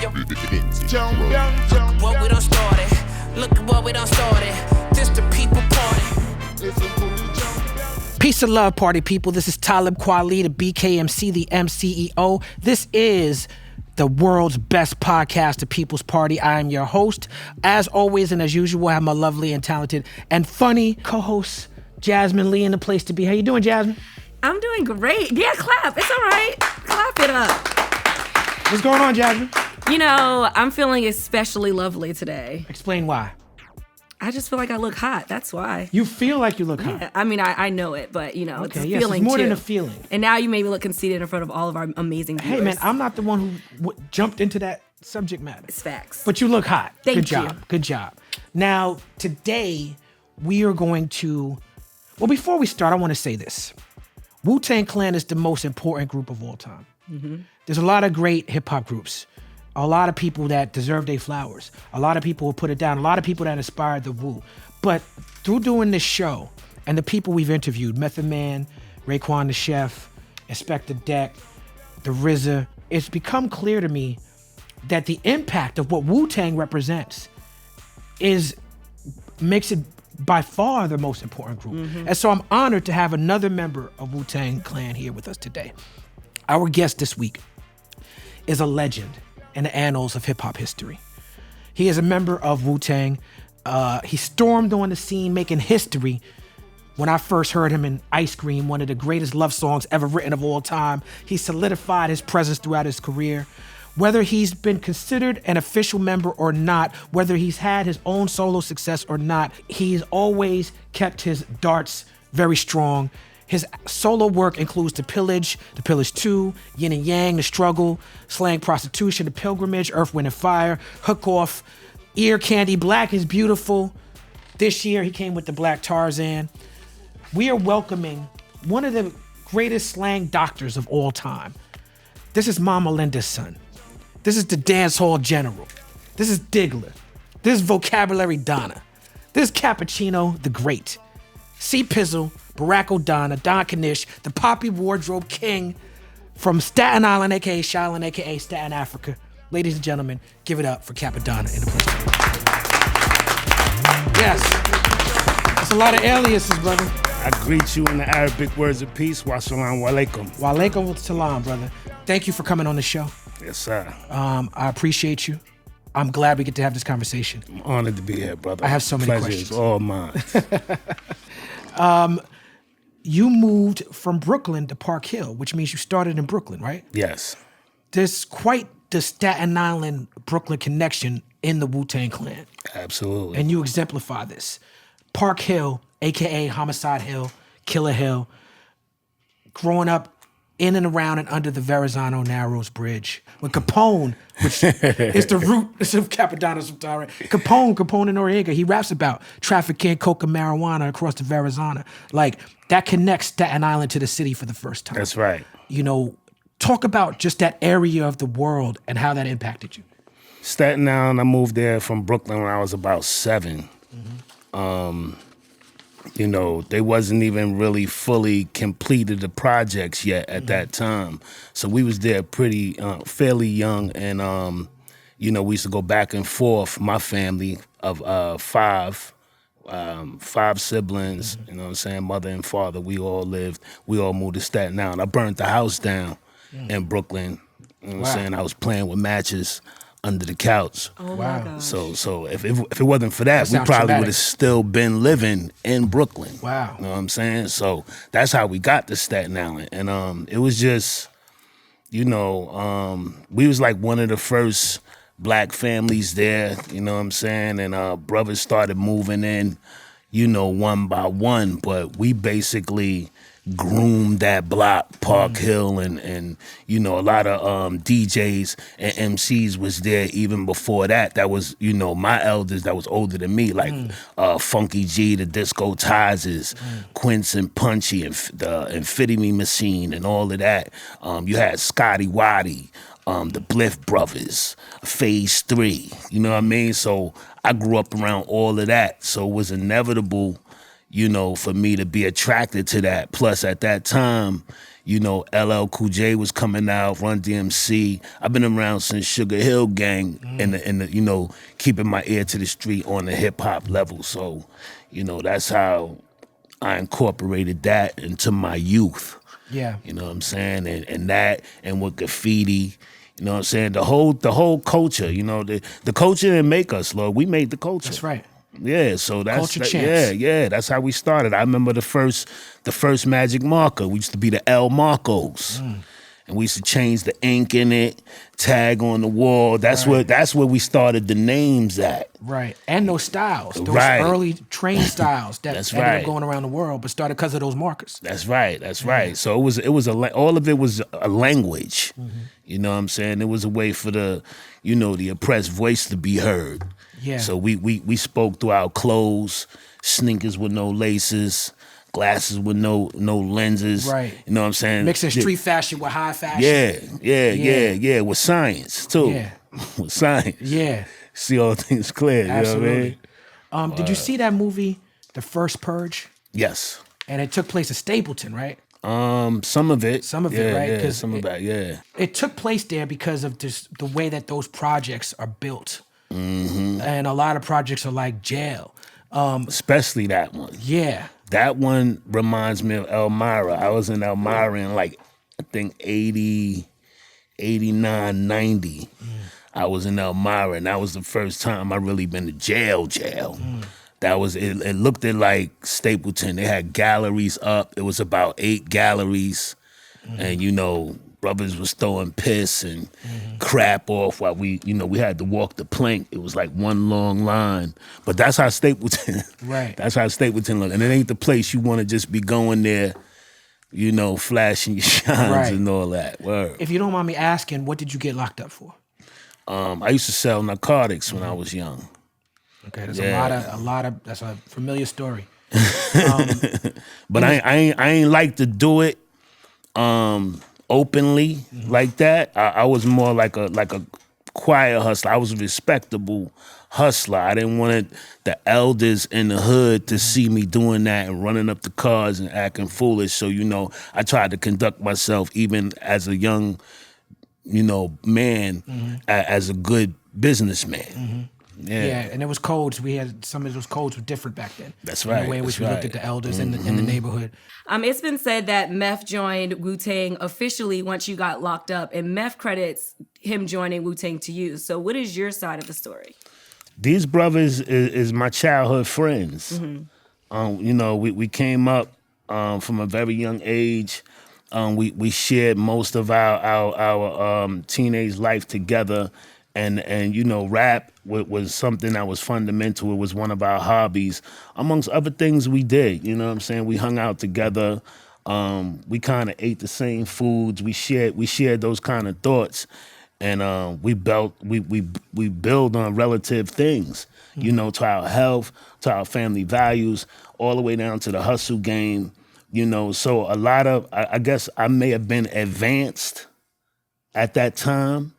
What we done started. Look at what we done started. This the people party. Peace and love, party people. This is Talib Kweli, the BKMC, the MCEO. This is the world's best podcast, The People's Party. I am your host. As always and as usual, I have my lovely and talented and funny co-host, Jasmin Leigh, in the place to be. How you doing, Jasmin? I'm doing great. Yeah, clap. It's all right. Clap it up. What's going on, Jasmin? You know, I'm feeling especially lovely today. Explain why. I just feel like I look hot. That's why. You feel like you look hot? Yeah, I mean, I know it, but, you know, okay, it's a yes, feeling, it's more too. than a feeling. And now you made me look conceited in front of all of our amazing viewers. Hey, man, I'm not the one who jumped into that subject matter. It's facts. But you look hot. Thank Good you. job. Good job. Now, today, we are going to... Well, before we start, I want to say this. Wu-Tang Clan is the most important group of all time. Mm-hmm. There's a lot of great hip-hop groups. A lot of people that deserve their flowers. A lot of people who put it down. A lot of people that inspired the Wu. But through doing this show and the people we've interviewed, Method Man, Raekwon the Chef, Inspector Deck, the RZA, it's become clear to me that the impact of what Wu-Tang represents makes it by far the most important group. Mm-hmm. And so I'm honored to have another member of Wu-Tang Clan here with us today. Our guest this week is a legend in the annals of hip-hop history. He is a member of Wu-Tang. He stormed on the scene making history when I first heard him in Ice Cream, one of the greatest love songs ever written of all time. He solidified his presence throughout his career. Whether he's been considered an official member or not, whether he's had his own solo success or not, he's always kept his darts very strong. His solo work includes The Pillage 2, Yin and Yang, The Struggle, Slang Prostitution, The Pilgrimage, Earth, Wind and Fire, Hook Off, Ear Candy, Black is Beautiful. This year he came with the Black Tarzan. We are welcoming one of the greatest slang doctors of all time. This is Mama Linda's son. This is the dance hall general. This is Diggler. This is Vocabulary Donna. This is Cappuccino the Great. C Pizzle, Barack O'Donnell, Don Knish, the Poppy Wardrobe King from Staten Island, aka Shaolin, aka Staten Africa. Ladies and gentlemen, give it up for Cappadonna in the place. Yes. That's a lot of aliases, brother. I greet you in the Arabic words of peace. Wa salam wa alaikum. Wa alaikum salam, brother. Thank you for coming on the show. Yes, sir. I appreciate you. I'm glad we get to have this conversation. I'm honored to be here, brother. I have so many Pleasure questions. is all mine. You moved from Brooklyn to Park Hill, which means you started in Brooklyn, right? Yes. There's quite the Staten Island Brooklyn connection in the Wu-Tang Clan. Absolutely. And you exemplify this. Park Hill, aka Homicide Hill, Killa Hill, growing up in and around and under the Verrazano Narrows Bridge. When Capone, which is the root of Cappadonna's Supplier, Capone and Noriega, he raps about trafficking coke and marijuana across the Verrazano. Like, that connects Staten Island to the city for the first time. That's right. You know, talk about just that area of the world and how that impacted you. Staten Island, I moved there from Brooklyn when I was about 7. Mm-hmm. You know, they wasn't even really fully completed the projects yet at that time. So we was there pretty, fairly young. And, you know, we used to go back and forth. My family of 5 siblings, you know what I'm saying, mother and father, we all moved to Staten Island. I burnt the house down in Brooklyn. You know what I'm saying? I was playing with matches under the couch. Oh my gosh. So if it wasn't for that, we probably would have still been living in Brooklyn. Wow. You know what I'm saying? So that's how we got to Staten Island. And it was just, you know, we was like one of the first black families there, you know what I'm saying? And brothers started moving in, you know, one by one, but we basically groomed that block, Park Hill, and you know, a lot of DJs and MCs was there even before that. That was, you know, my elders that was older than me, like Funky G, the Disco Tizes, Quince and Punchy, and the Amphetamine Machine, and all of that. You had Scotty Waddy, the Bliff Brothers, Phase 3, you know what I mean? So I grew up around all of that, so it was inevitable, you know, for me to be attracted to that. Plus, at that time, You know, LL Cool J was coming out, Run DMC. I've been around since Sugar Hill Gang and the, you know, keeping my ear to the street on the hip hop level. So, you know, that's how I incorporated that into my youth. Yeah. You know what I'm saying? And that, and with graffiti, you know what I'm saying? The whole culture, you know, the culture didn't make us, Lord. We made the culture. That's right. Yeah, so that's Culture chants. yeah, that's how we started. I remember the first magic marker. We used to be the El Marcos. And we used to change the ink in it, tag on the wall. That's where we started the names at. Right. And those styles. Those Right. early train styles that That's ended right. up going around the world, but started because of those markers. That's right. That's right. So it was all of it was a language. You know what I'm saying? It was a way for the, you know, the oppressed voice to be heard. Yeah. So we spoke through our clothes, sneakers with no laces, glasses with no lenses. Right. You know what I'm saying? Mixing street fashion with high fashion. Yeah. With science too. Yeah. With science. Yeah. See all things clear. Absolutely. You know what I mean? Did you see that movie, The First Purge? Yes. And it took place in Stapleton, right? Some of it. Some of it, right? Yeah, 'Cause some of that, yeah. It took place there because of just the way that those projects are built. And a lot of projects are like jail. Especially that one. Yeah. That one reminds me of Elmira. I was in Elmira in like, I think 80, 89, 90. I was in Elmira, and that was the first time I really been to jail. That was, it looked at like Stapleton. They had galleries up. It was about 8 galleries. And, you know, brothers was throwing piss and crap off while we had to walk the plank. It was like one long line. But that's how Stapleton, Right. that's how Stapleton looked. And it ain't the place you want to just be going there, you know, flashing your shines Right. and all that. Word. If you don't mind me asking, what did you get locked up for? I used to sell narcotics when I was young. Okay, there's Yeah. a lot of, that's a familiar story. But I ain't like to do it openly like that. I was more like a quiet hustler. I was a respectable hustler. I didn't want the elders in the hood to see me doing that and running up the cars and acting foolish. So, you know, I tried to conduct myself even as a young, you know, man, as a good businessman. Yeah, and it was codes. We had some of those codes were different back then. That's In right, the way in which that's we looked at right. the elders in the neighborhood. It's been said that Meth joined Wu-Tang officially once you got locked up, and Meth credits him joining Wu-Tang to you. So what is your side of the story? These brothers is my childhood friends. You know, we came up from a very young age. We shared most of our teenage life together, and you know, rap was something that was fundamental. It was one of our hobbies, amongst other things we did. You know what I'm saying? We hung out together. We kind of ate the same foods. We shared those kind of thoughts, and we build on relative things. You know, to our health, to our family values, all the way down to the hustle game. You know, so a lot of, I guess I may have been advanced at that time,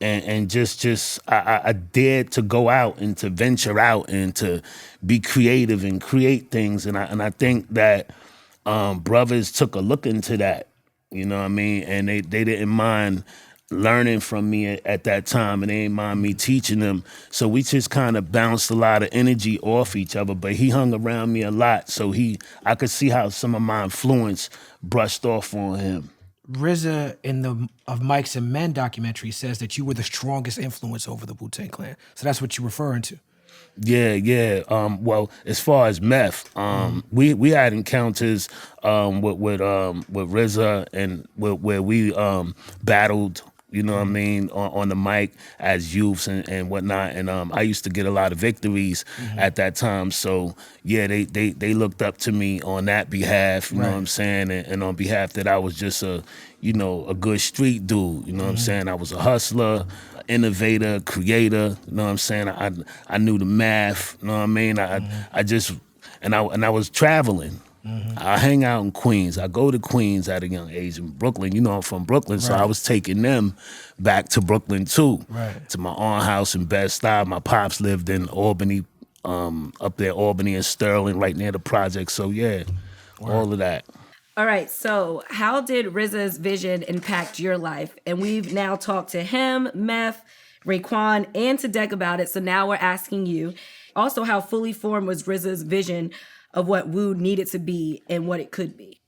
and just I dared to go out and to venture out and to be creative and create things, and I think that brothers took a look into that, you know what I mean, and they didn't mind learning from me at that time, and they didn't mind me teaching them. So we just kind of bounced a lot of energy off each other. But he hung around me a lot, so I could see how some of my influence brushed off on him. RZA in the Of Mics and Men documentary says that you were the strongest influence over the Wu-Tang Clan. So that's what you're referring to. Yeah. Well, as far as Meth, we had encounters with RZA and where we battled. You know what I mean, on the mic as youths and whatnot. And I used to get a lot of victories at that time. So yeah, they looked up to me on that behalf. You know what I'm saying, and on behalf that I was just a good street dude. You know what I'm saying. I was a hustler, innovator, creator. You know what I'm saying. I knew the math. You know what I mean. I just and I was traveling. I hang out in Queens. I go to Queens at a young age. In Brooklyn, you know, I'm from Brooklyn, so I was taking them back to Brooklyn too, to my aunt house in Bed-Stuy. My pops lived in Albany, up there, Albany and Sterling, right near the project. So yeah, all of that. All right, so how did RZA's vision impact your life? And we've now talked to him, Meth, Raekwon, and to Deck about it. So now we're asking you also how fully formed was RZA's vision of what Wu needed to be and what it could be.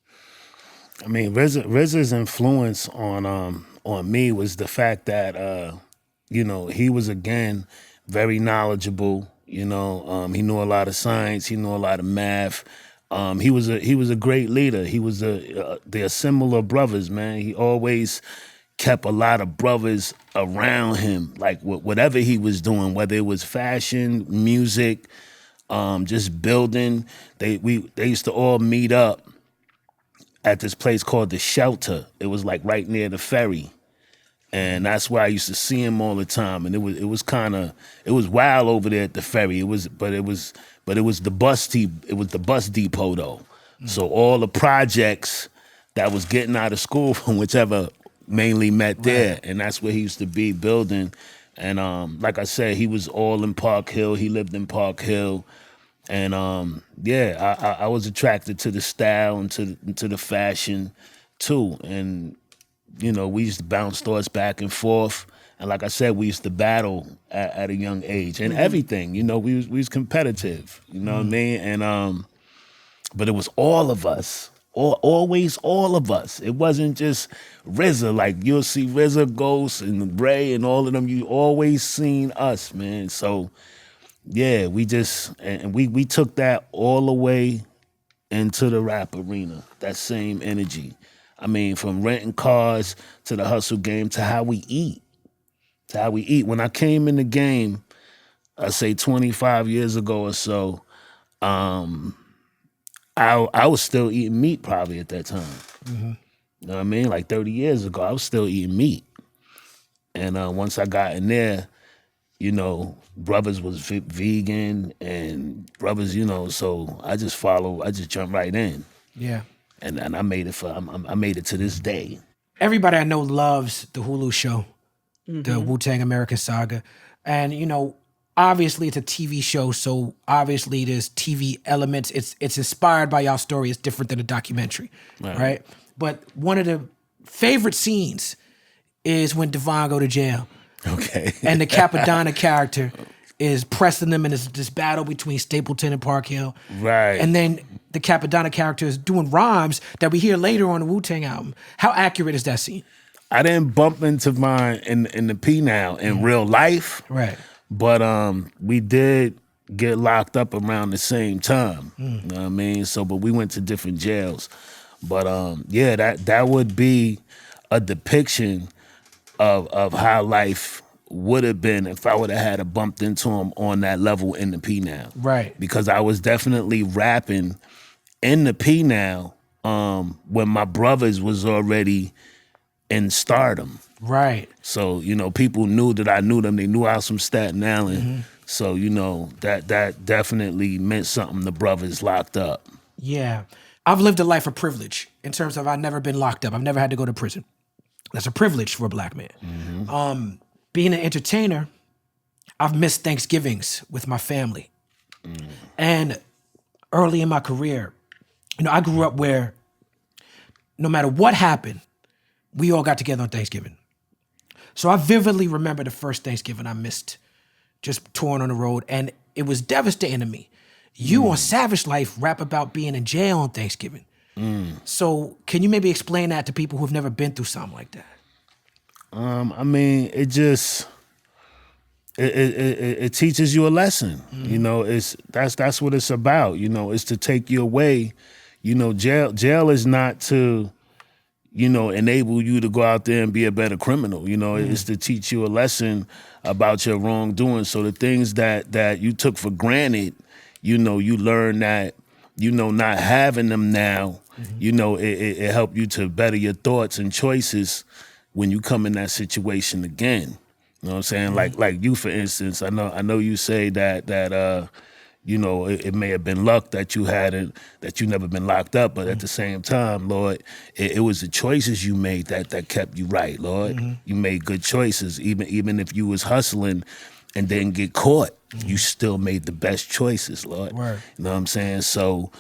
I mean, RZA's influence on me was the fact that he was again very knowledgeable. He knew a lot of science. He knew a lot of math. He was a great leader. He was the assembler brothers, man. He always kept a lot of brothers around him, like whatever he was doing, whether it was fashion, music, just building. They used to all meet up at this place called The Shelter. It was like right near the ferry. And that's where I used to see him all the time. And it was wild over there at the ferry. It was the bus depot though. So all the projects that was getting out of school from whichever mainly met there. And that's where he used to be building. And like I said, he was all in Park Hill. He lived in Park Hill. And I was attracted to the style and to the fashion too. And we used to bounce thoughts back and forth. And like I said, we used to battle at a young age and everything. We was competitive. You know what I mean? And but it was all of us. Always all of us. It wasn't just RZA. Like you'll see RZA, Ghost, and Ray, and all of them. You always seen us, man. So yeah, we took that all the way into the rap arena. That same energy. I mean, from renting cars to the hustle game to how we eat. When I came in the game, I say 25 years ago or so, I was still eating meat probably at that time. Mm-hmm. You know what I mean? Like 30 years ago, I was still eating meat. And once I got in there, brothers was vegan and brothers, so I just jumped right in. Yeah. And I made it I made it to this day. Everybody I know loves the Hulu show, the Wu-Tang American Saga. And, obviously it's a TV show, so obviously there's TV elements. It's inspired by y'all story. It's different than a documentary, right? But one of the favorite scenes is when Devon go to jail. Okay. And the Cappadonna character is pressing them in this battle between Stapleton and Park Hill. Right. And then the Cappadonna character is doing rhymes that we hear later on the Wu-Tang album. How accurate is that scene? I didn't bump into mine in the P now in real life. Right. But we did get locked up around the same time. You know what I mean? So, but we went to different jails. But that would be a depiction of how life would have been if I would have had a bumped into him on that level in the P now. Right. Because I was definitely rapping in the P now when my brothers was already in stardom. Right. So, people knew that I knew them. They knew I was from Staten Island. So, that definitely meant something. The brothers locked up. Yeah. I've lived a life of privilege in terms of I've never been locked up. I've never had to go to prison. That's a privilege for a black man. Being an entertainer, I've missed Thanksgivings with my family. And early in my career, I grew up where no matter what happened, we all got together on Thanksgiving. So I vividly remember the first Thanksgiving I missed, just touring on the road, and it was devastating to me. You on Savage Life rap about being in jail on Thanksgiving. So can you maybe explain that to people who've never been through something like that? I mean, it just it teaches you a lesson. That's what it's about. It's to take you away. Jail is not to enable you to go out there and be a better criminal. It's to teach you a lesson about your wrongdoing. So the things that you took for granted, you learn that, not having them now, it helped you to better your thoughts and choices when you come in that situation again. You know what I'm saying? Like you, for instance, I know you say that it may have been luck that you never been locked up, but at the same time, Lord, it was the choices you made that kept you right, Lord. You made good choices, even if you was hustling and didn't get caught, you still made the best choices, Lord. Right. You know what I'm saying? So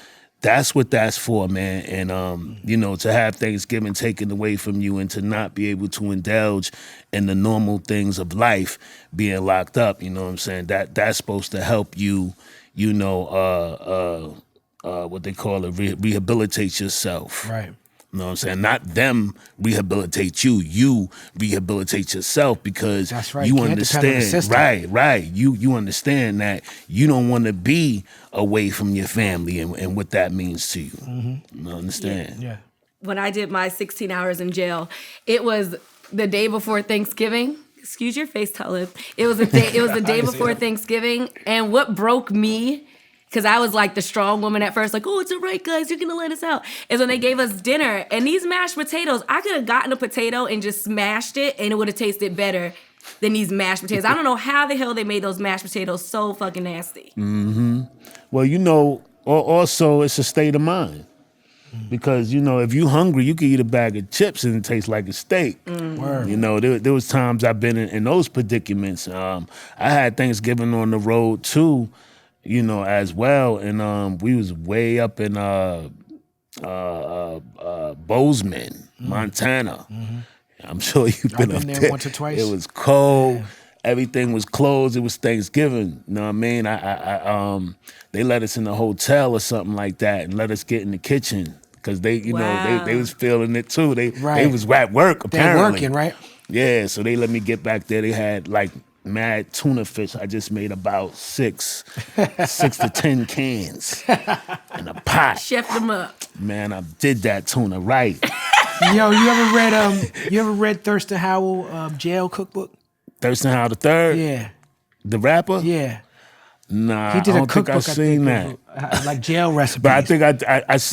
that's what that's for, man. And you know, to have Thanksgiving taken away from you and to not be able to indulge in the normal things of life, being locked up, you know what I'm saying? That's supposed to help you, you know, what they call it, rehabilitate yourself. Right. You know what I'm saying? Not them rehabilitate you. You rehabilitate yourself because that's right. You Can't depend on the understand. system. Right. You understand that you don't want to be away from your family and what that means to you. Mm-hmm. You understand? Yeah. When I did my 16 hours in jail, it was the day before Thanksgiving. Excuse your face, Talib. It was the day before Thanksgiving, and what broke me, because I was like the strong woman at first, like, oh, it's all right, guys, you're gonna let us out, is when they gave us dinner, and these mashed potatoes, I could have gotten a potato and just smashed it, and it would have tasted better than these mashed potatoes. I don't know how the hell they made those mashed potatoes so fucking nasty. Mm-hmm. Well, you know, also it's a state of mind. Because, you know, if you hungry, you can eat a bag of chips and it tastes like a steak. Word. You know, there was times I've been in those predicaments. I had Thanksgiving on the road too, you know, as well. And we was way up in Bozeman, Montana. Mm-hmm. I'm sure you've been up there once or twice. It was cold. Yeah. Everything was closed. It was Thanksgiving. You know what I mean? They let us in the hotel or something like that and let us get in the kitchen because they, you know, they was feeling it too. They was at work apparently. They're working, right? Yeah, so they let me get back there. They had like mad tuna fish. I just made about six to 10 cans in a pot. Chef them up. Man, I did that tuna right. Yo, you ever read Thurston Howell jail cookbook? Thurston Howell III? Yeah. The rapper? Yeah. Nah, he did I don't a cookbook. think I've seen that. Like jail recipes. But I think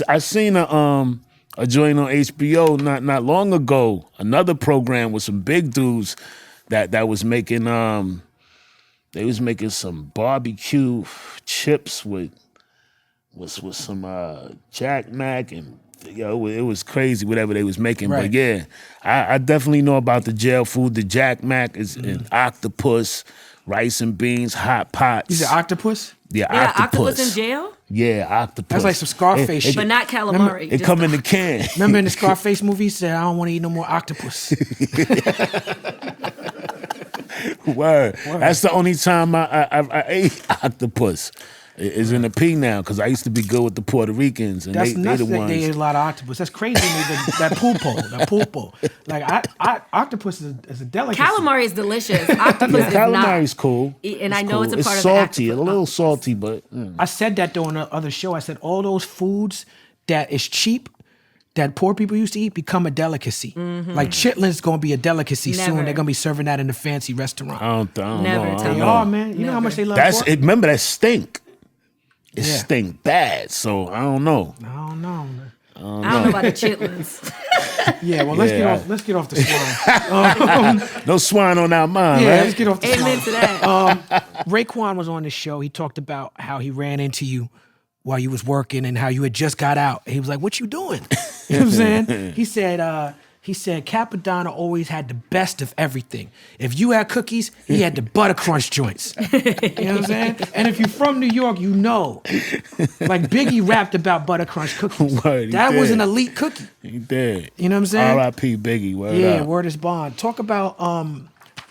I seen a joint on HBO not long ago. Another program with some big dudes that was making they was making some barbecue chips with some Jack Mac and yo, it was crazy whatever they was making. Right. But yeah, I definitely know about the jail food. The Jack Mac is an octopus, rice and beans, hot pots. You said octopus? Yeah, octopus in jail? Yeah, octopus. That's like some Scarface shit. But not calamari. It come in the can. Remember in the Scarface movie, he said, I don't want to eat no more octopus. Word. That's the only time I ate octopus. Is in the P now because I used to be good with the Puerto Ricans and that's they nuts the that ones. They ate a lot of octopus. That's crazy to me. That pulpo. Like octopus is a delicacy. Calamari is delicious. Octopus is not. Calamari is cool. And I know it's a part it's of salty, the a little salty, but I said that though on the other show. I said all those foods that is cheap that poor people used to eat become a delicacy. Mm-hmm. Like chitlins gonna be a delicacy soon. They're gonna be serving that in the fancy restaurant. I don't Never. know. They are, man. You know how much they love pork? Remember that stink. It stink bad, so I don't know. I don't know, man. I don't know about the chitlins. Yeah, well, let's get off the swine. No swine on our mind, yeah, right? let's get off the swine. Amen to that. Raekwon was on the show. He talked about how he ran into you while you was working and how you had just got out. He was like, "What you doing?" You know what I'm saying? He said Cappadonna always had the best of everything. If you had cookies, he had the butter crunch joints. You know what I'm saying? And if you're from New York, you know. Like Biggie rapped about butter crunch cookies. That was an elite cookie. He did. You know what I'm saying? R.I.P. Biggie. Word up. Word is bond. Talk about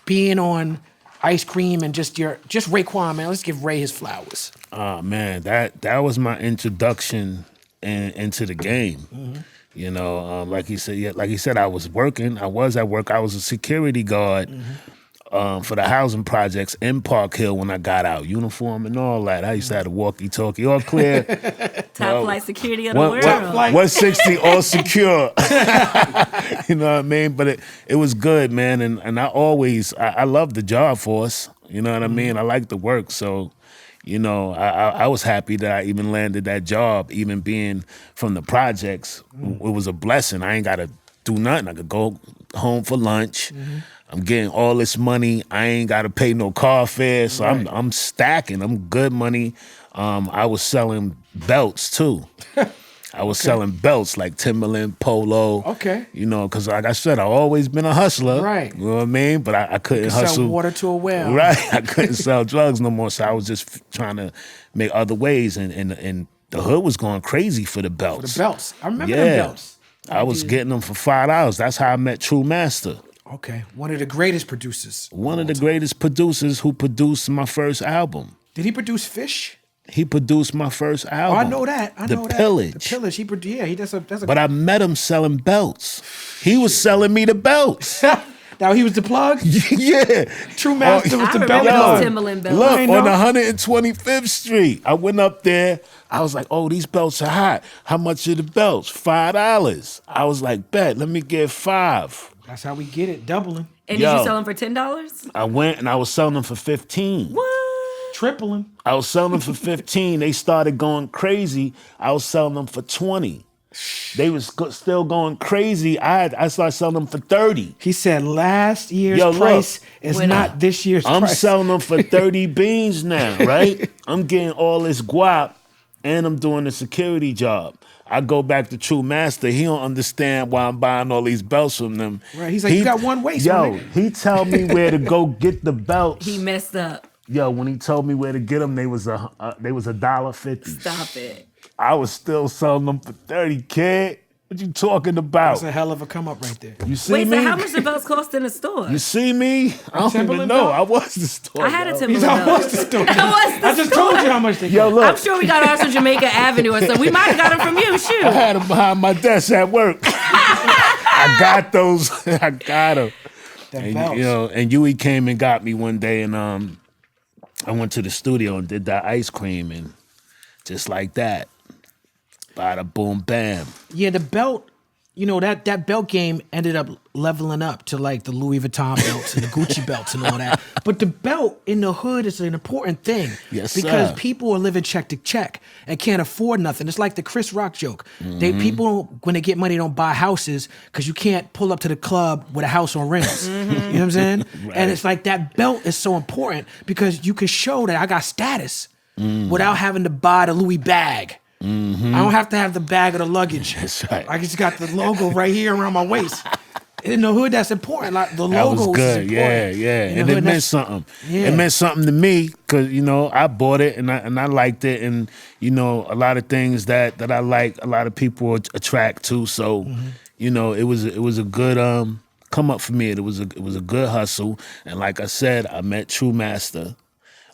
being on Ice Cream and just Raekwon, man. Let's give Ray his flowers. Oh man, that was my introduction into the game. Mm-hmm. You know, like he said, I was working. I was at work. I was a security guard for the housing projects in Park Hill when I got out. Uniform and all that. I used to have a walkie-talkie, all clear. Top flight security of the world. 160, all secure. You know what I mean? But it was good, man. And I love the job force. You know what I mean? I like the work, so... You know, I was happy that I even landed that job, even being from the projects. It was a blessing. I ain't got to do nothing. I could go home for lunch. I'm getting all this money. I ain't got to pay no car fare. So I'm stacking. I'm good money. I was selling belts, too. I was selling belts like Timberland, Polo. Okay. You know, because like I said, I've always been a hustler. Right. You know what I mean? But I couldn't hustle. Sell water to a well. Right. I couldn't sell drugs no more. So I was just trying to make other ways and the hood was going crazy for the belts. For the belts. I remember them belts. I was getting them for $5. That's how I met True Master. Okay. One of the greatest producers. One of the greatest producers who produced my first album. Did he produce Fish? He produced my first album. Oh, I know that. I know that. Pillage. The Pillage. He produced. Yeah, that's a. But I met him selling belts. He was selling me the belts. Now he was the plug. Yeah, True Master was the belt. Those Timberland belts. Look, on 125th Street, I went up there. I was like, "Oh, these belts are hot. How much are the belts? $5." I was like, "Bet, let me get $5." That's how we get it, doubling. And did you sell them for $10? I went and I was selling them for $15. What? Tripling. I was selling them for $15. They started going crazy. I was selling them for $20. They was still going crazy. I started selling them for $30. He said last year's price is not this year's price. I'm selling them for 30 beans now, right? I'm getting all this guap and I'm doing the security job. I go back to True Master. He don't understand why I'm buying all these belts from them. Right. He's like, you got one waist. Yo, he tell me where to go get the belts. He messed up. Yo, when he told me where to get them, they was $1.50. Stop it. I was still selling them for 30, kid. What you talking about? That's a hell of a come up right there. You see Wait, me? so how much the belts cost in the store? You see me? I don't even know. I was the store. I had a yo. Timberland belt. I just told you how much they Yo, cost. look. I'm sure we got ours from Jamaica Avenue or something. We might have got them from you. Shoot. I had them behind my desk at work. I got those. I got them. And, you know, and Yui came and got me one day, and I went to the studio and did that ice cream, and just like that, bada boom bam. Yeah, the belt, you know, that belt game ended up leveling up to like the Louis Vuitton belts and the Gucci belts and all that. But the belt in the hood is an important thing. Yes, because sir. people are living check to check and can't afford nothing. It's like the Chris Rock joke. People, when they get money, don't buy houses because you can't pull up to the club with a house on rents. You know what I'm saying? Right. And it's like that belt is so important because you can show that I got status without having to buy the Louis bag. I don't have to have the bag of the luggage. That's right. I just got the logo right here around my waist. In the hood, that's important. Like the That logo was good. is important. Yeah. In the And hood, it meant something. Yeah. It meant something to me because, you know, I bought it and I liked it. And, you know, a lot of things that I like, a lot of people attract to. So, you know, it was a good come up for me. It was a good hustle. And like I said, I met True Master.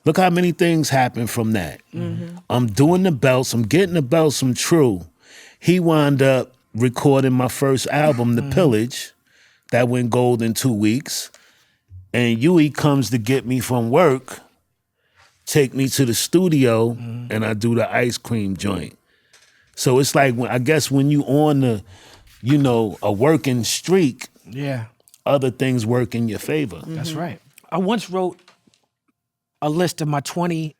Look how many things happened from that. I'm doing the belts. I'm getting the belts from True. He wound up recording my first album, The Pillage, that went gold in 2 weeks. And Yui comes to get me from work, take me to the studio, and I do the ice cream joint. So it's like, I guess when you on the, you know, a working streak, other things work in your favor. That's right. I once wrote a list of my 20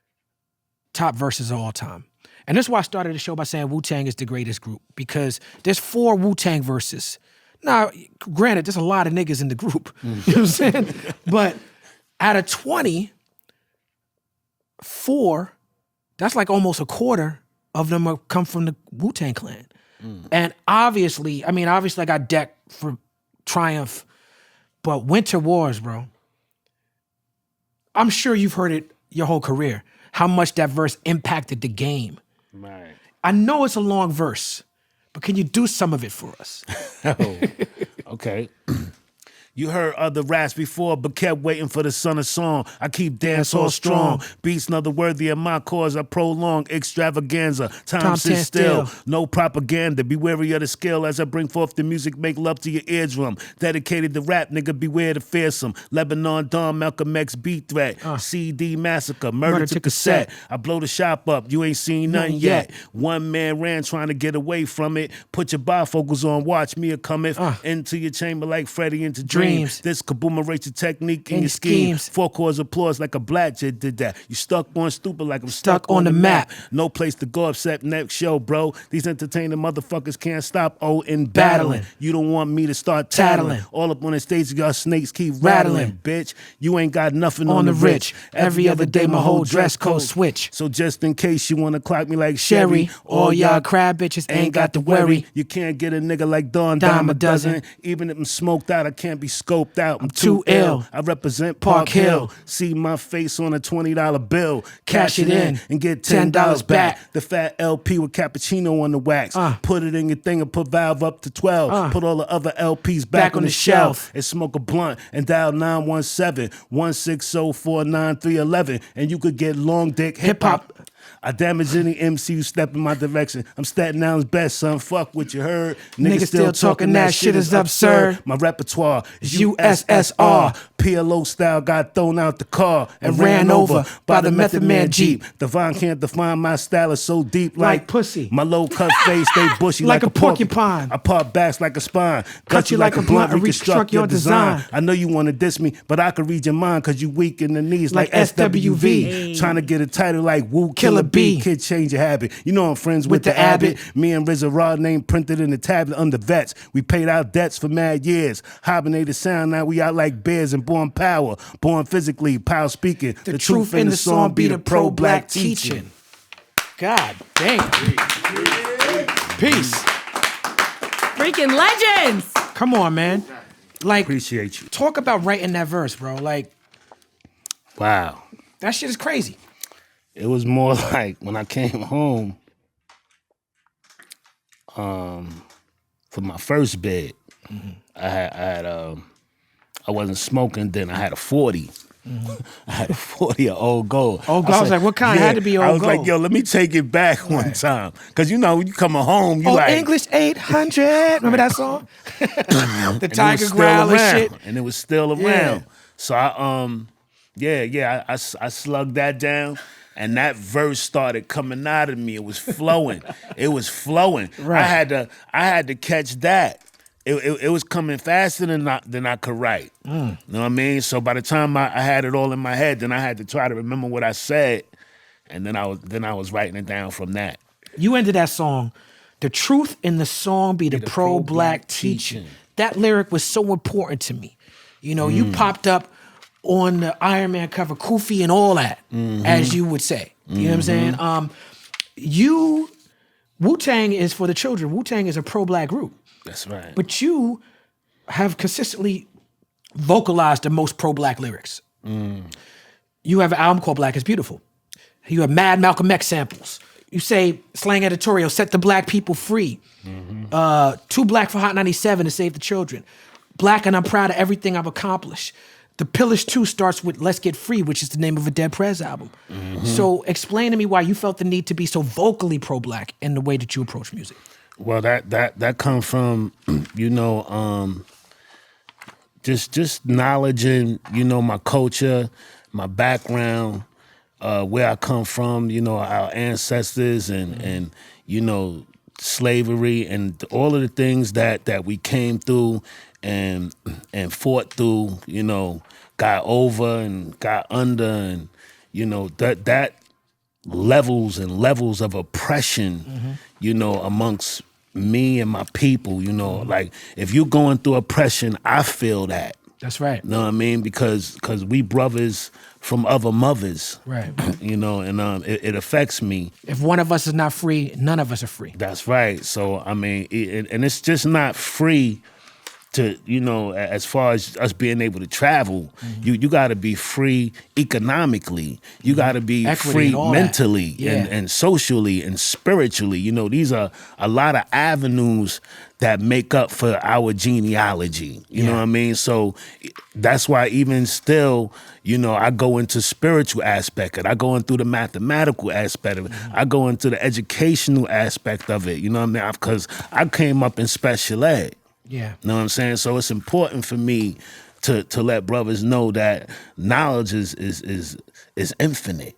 top verses of all time. And that's why I started the show by saying Wu-Tang is the greatest group, because there's 4 Wu-Tang verses. Now, granted, there's a lot of niggas in the group. You know what I'm saying? But out of 20, 4, that's like almost a quarter of them come from the Wu-Tang Clan. And obviously I got Deck for Triumph, but Winter Wars, bro. I'm sure you've heard it your whole career, how much that verse impacted the game. Right. I know it's a long verse, but can you do some of it for us? Oh, okay. You heard other raps before, but kept waiting for the son of song. I keep dance all strong. Beats another worthy of my cause. I prolong extravaganza. Time sits still. No propaganda. Be wary of the skill as I bring forth the music. Make love to your eardrum. Dedicated to rap, nigga. Beware the fearsome. Lebanon Dawn, Malcolm X beat threat. CD massacre. Murder to cassette. I blow the shop up. You ain't seen nothing yet. One man ran trying to get away from it. Put your bifocals on. Watch me cometh into your chamber like Freddy into dreams. This kaboom your technique in your schemes. 4 chords applause like a black jet did that. You stuck on stupid like I'm stuck on the map. No place to go except next show, bro. These entertaining motherfuckers can't stop in battling. You don't want me to start tattling. All up on the stage, y'all snakes keep rattling, bitch. You ain't got nothing on the rich. Every other day my whole dress code switch. So just in case you wanna clock me like Sherry, all y'all crab bitches ain't got to worry. You can't get a nigga like Don Dime a dozen. Even if I'm smoked out, I can't be scoped out. I'm too too ill. ill. I represent Park Park Hill. Hill. See my face on a $20 bill. Cash it in. And get $10 $10 back. back. The fat LP with cappuccino on the wax. Put it in your thing and put valve up to 12. Put all the other LPs back on the shelf. And smoke a blunt and dial 917-160-49311. And you could get long dick hip hop. I damage any MC who step in my direction. I'm Staten Island's best, son. Fuck what you heard. Niggas still talking that shit is absurd. My repertoire is USSR. PLO style got thrown out the car And ran over by the Method Man Jeep. Divine can't define my style is so deep Like pussy. My low cut face stay bushy Like like a porcupine. I part backs like a spine. Cut you like a blunt and reconstruct your design. I know you want to diss me, but I can read your mind cause you weak in the knees like Like SWV. Hey. Trying to get a title like Wu Killa Killa B. B. Kid change your habit. You know I'm friends with the Abbott. Me and RZA raw name printed in the tablet under vets. We paid our debts for mad years. Hibernated sound, now we out like bears and born power. Born physically, power speaking. The truth in the song be the pro-black teaching. God damn. Peace. Freaking legends. Come on, man. Like, Appreciate you. talk about writing that verse, bro. Like, Wow. that shit is crazy. It was more like when I came home for my first bed, I wasn't smoking then. I had a 40. I had a 40 of old gold. Old gold? I was like, what kind? It had to be I old was like, gold. yo, let me take it back one time. Because, you know, when you coming home, you like... English 800. Remember that song? The and it Tiger was still Growl and around. shit. And it was still around. Yeah. So I slugged that down. And that verse started coming out of me. It was flowing. It was flowing. Right. I had to catch that. It was coming faster than I could write. You know what I mean? So by the time I had it all in my head, then I had to try to remember what I said, and then I was writing it down from that. You ended that song, the truth in the song be the pro-black teaching. That lyric was so important to me. You know, you popped up on the Iron Man cover, Kofi and all that, as you would say. You know what I'm saying? Wu-Tang is for the children. Wu-Tang is a pro-black group. That's right. But you have consistently vocalized the most pro-black lyrics. You have an album called Black is Beautiful. You have mad Malcolm X samples. You say, slang editorial, set the black people free. Too black for Hot 97 to save the children. Black and I'm proud of everything I've accomplished. The Pillars 2 starts with Let's Get Free, which is the name of a Dead Prez album. So explain to me why you felt the need to be so vocally pro-black in the way that you approach music. Well, that come from, you know, just knowledge and, you know, my culture, my background, where I come from, you know, our ancestors and you know, slavery and all of the things that we came through and fought through, you know, got over and got under, and, you know, that levels and levels of oppression, you know, amongst me and my people, you know, like if you're going through oppression, I feel that. That's right. You know what I mean? Because we brothers from other mothers. Right. You know, and it affects me. If one of us is not free, none of us are free. That's right. So, I mean, and it's just not free to, you know, as far as us being able to travel, you got to be free economically. You got to be Equity free and mentally Yeah. and socially and spiritually. You know, these are a lot of avenues that make up for our genealogy. You know what I mean? So that's why even still, you know, I go into spiritual aspect of it. I go into the mathematical aspect of it. I go into the educational aspect of it. You know what I mean? Because I came up in special ed. Yeah. You know what I'm saying? So it's important for me to let brothers know that knowledge is infinite.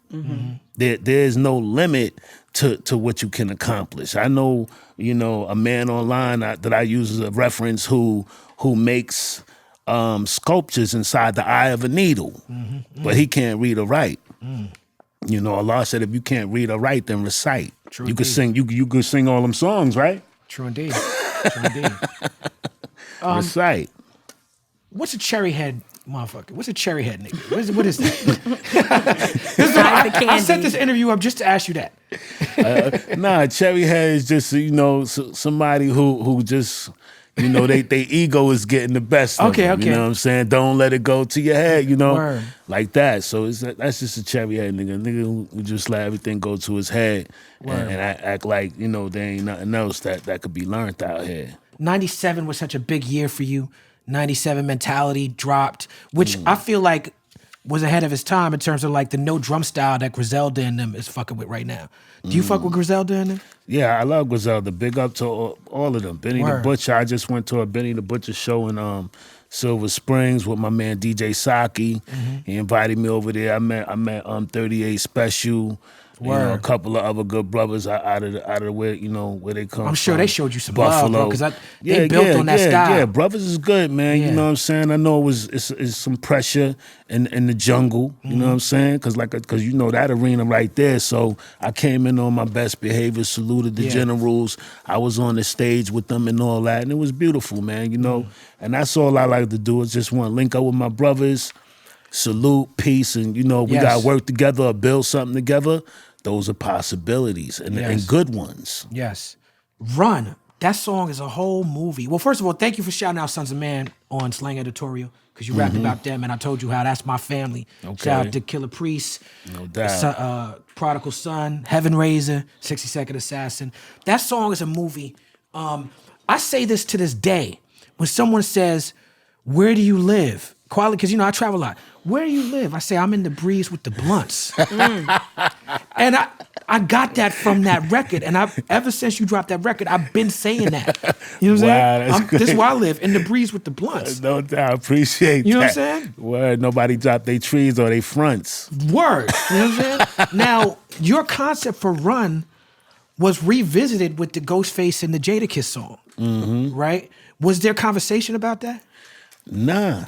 There's no limit to what you can accomplish. I know, you know, a man online that I use as a reference who makes sculptures inside the eye of a needle, but he can't read or write. You know, Allah said if you can't read or write, then recite. True you could indeed. sing. You could sing all them songs, right? True indeed. True indeed. Recite. What's a cherry head motherfucker? What's a cherry head nigga? What is that? I set this interview up just to ask you that. Nah, cherry head is just, you know, somebody who just you know, they ego is getting the best of them. You know what I'm saying? Don't let it go to your head, you know? Word. Like that. So that's just a cherry head nigga. Nigga who just let everything go to his head and act like, you know, there ain't nothing else that could be learned out here. 97 was such a big year for you. 97 mentality dropped, which I feel like was ahead of his time in terms of like the no drum style that Griselda and them is fucking with right now. Do you fuck with Griselda and them? Yeah, I love Griselda. Big up to all of them. Benny the Butcher. I just went to a Benny the Butcher show in Silver Springs with my man DJ Saki. He invited me over there. I met 38 Special. You know, a couple of other good brothers out of where, you know, where they come from. I'm sure they showed you some Buffalo. love, bro, because they built on that style. Yeah, brothers is good, man. You know what I'm saying? I know it's some pressure in the jungle. You know what I'm saying? Because you know that arena right there. So I came in on my best behavior, saluted the generals. I was on the stage with them and all that, and it was beautiful, man. You know, and that's all I like to do is just want to link up with my brothers, salute, peace, and you know we got to work together or build something together. Those are possibilities and good ones. Yes. Run. That song is a whole movie. Well, first of all, thank you for shouting out Sons of Man on Slang Editorial because you rapped about them and I told you how that's my family. Okay. Shout out to Killa Priest, no doubt. Prodigal Son, Heaven Raiser, 60-Second Assassin. That song is a movie. I say this to this day. When someone says, where do you live? Quality, because you know I travel a lot. Where do you live? I say I'm in the breeze with the blunts. And I got that from that record. And ever since you dropped that record, I've been saying that. You know what I'm saying? This is where I live, in the breeze with the blunts. No doubt. I appreciate that. You know what I'm saying? Word. Nobody dropped their trees or their fronts. Word. You know what I'm saying? Now, your concept for Run was revisited with the Ghostface and the Jadakiss song. Right? Was there conversation about that? Nah.